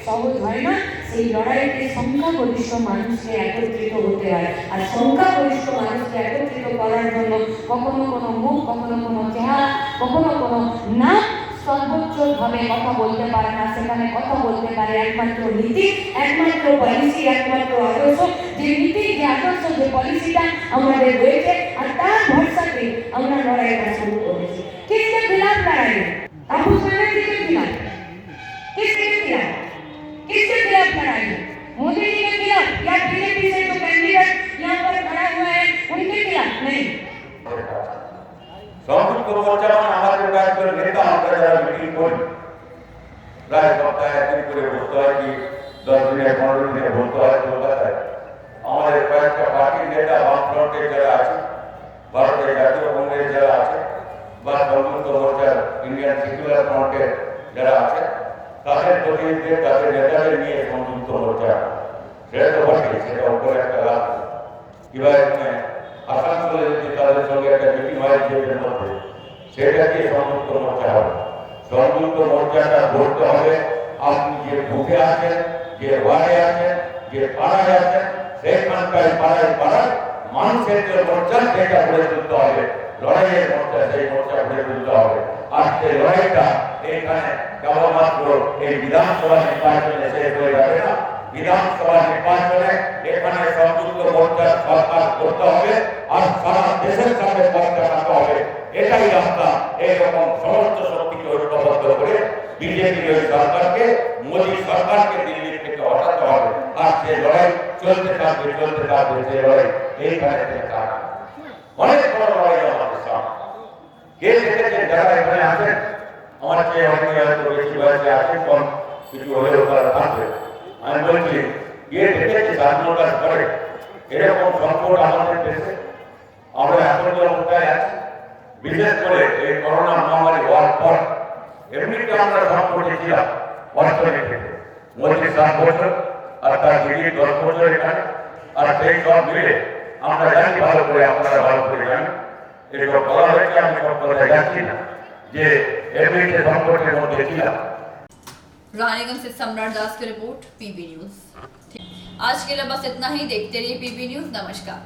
সহজ হয় না সেই লড়াইতে সংখ্যাগরিষ্ঠ মানুষকে একত্রিত হতে হয়। আর সংখ্যাগরিষ্ঠ মানুষকে একত্রিত করার জন্য কখনো কোনো মুখ, কখনো কোনো চেহারা, কখনো কোনো নাম সর্বোচ্চভাবে কথা বলতে পারে না। সেখানে কথা বলতে পারে একমাত্র নীতি, একমাত্র পলিসি, একমাত্র আদর্শ। যে নীতি, যে আদর্শ, যে পলিসিটা আমাদের রয়েছে আর তার ভরসাতে আমরা লড়াইটা শুরু করেছি। किसके खिलाफ लड़ाई है? आपस में किसके खिलाफ? किसके खिलाफ? किसके खिलाफ लड़ाई है? मोदी जी के खिलाफ या बीजेपी से जो कैंडिडेट यहाँ पर खड़ा हुआ है उनके खिलाफ? नहीं। সংযুক্ত মোর্চা মানে আমাদের কয়েকজন নেতা আমরা যারা মিটিং করি প্রায় সপ্তাহে একদিন করে বলতে হয় কি 10 দিনে 15 দিনে বলতে হয় কলকাতায়। আমাদের কয়েকটা পার্টির নেতা বামফ্রন্টের যারা আছে, ভারতের জাতীয় কংগ্রেস যারা আছে বা সংযুক্ত মোর্চার ইন্ডিয়ান সেকুলার ফ্রন্টের যারা আছে তাদের প্রতিনিধিদের, তাদের নেতাদের নিয়ে সংযুক্ত মোর্চা সেটা তো বটে, সেটা উপরে একটা লাভ। এবার এখানে আসানসোলে যদি তাদের সঙ্গে একটা মিটিং হয় নিজেদের মধ্যে, সেটাকে সংযুক্ত মোর্চা হবে। সংযুক্ত মোর্চাটা বলতে হবে আপনি যে বুথে আছেন, যে ওয়ার্ডে আছেন, যে পাড়ায় আছেন, সেইখানকার পাড়ায় পাড়ায় মানুষের যে মোর্চা সেটা গড়ে তুলতে হবে। লড়াইয়ের মোর্চা, সেই মোর্চা গড়ে তুলতে হবে। আর সেই লড়াইটা এখানে কেবলমাত্র এই বিধানসভা নির্বাচনে শেষ হয়ে যাবে না। বিধানসভা নির্বাচনে এখানে সংযুক্ত মোর্চার সরকার করতে হবে আর সারা দেশের সাথে সরকার রাখতে হবে। এটাই রাস্তা। এইরকম সমস্ত শক্তিকে ঐক্যবদ্ধ করে বিজেপি ওই সরকারকে, মোদী সরকারকে দিল্লি থেকে হটাতে হবে। আর সে লড়াই চলতে থাকবে, চলতে থাকবে। সে লড়াই এইখানে থেকে থাকবে। অনেক বড় লড়াই আমাদের সামনে। কে দেখেছেন যারা এখানে আছেন, আমার চেয়ে অনেকে হয়তো বেশি বয়সে আছেন, কম কিছু হলেও তারা থাকবে। আমি বলছি কে দেখেছে স্বাধীনতার পরে এরকম সংকট আমাদের দেশে? আমরা এখন যে অবস্থায় আছি, বিশেষ করে এই করোনা মহামারী হওয়ার পর এমনিতে আমরা সংকটে ছিলাম অর্থনীতিতে। মোদী 7 বছর আর তার দিদি 10 বছর এখানে, আর সেই সব মিলে আমরা জানি ভালো করে, আপনারা ভালো করে জানেন, এসব বলা হয়েছে, আমি সব কথা যাচ্ছি না, যে এমনিতে সংকটের মধ্যে ছিলাম। रानीगंज से सम्राट दास की रिपोर्ट, पीबी न्यूज। आज के लिए बस इतना ही। देखते रहिए पीबी न्यूज। नमस्कार।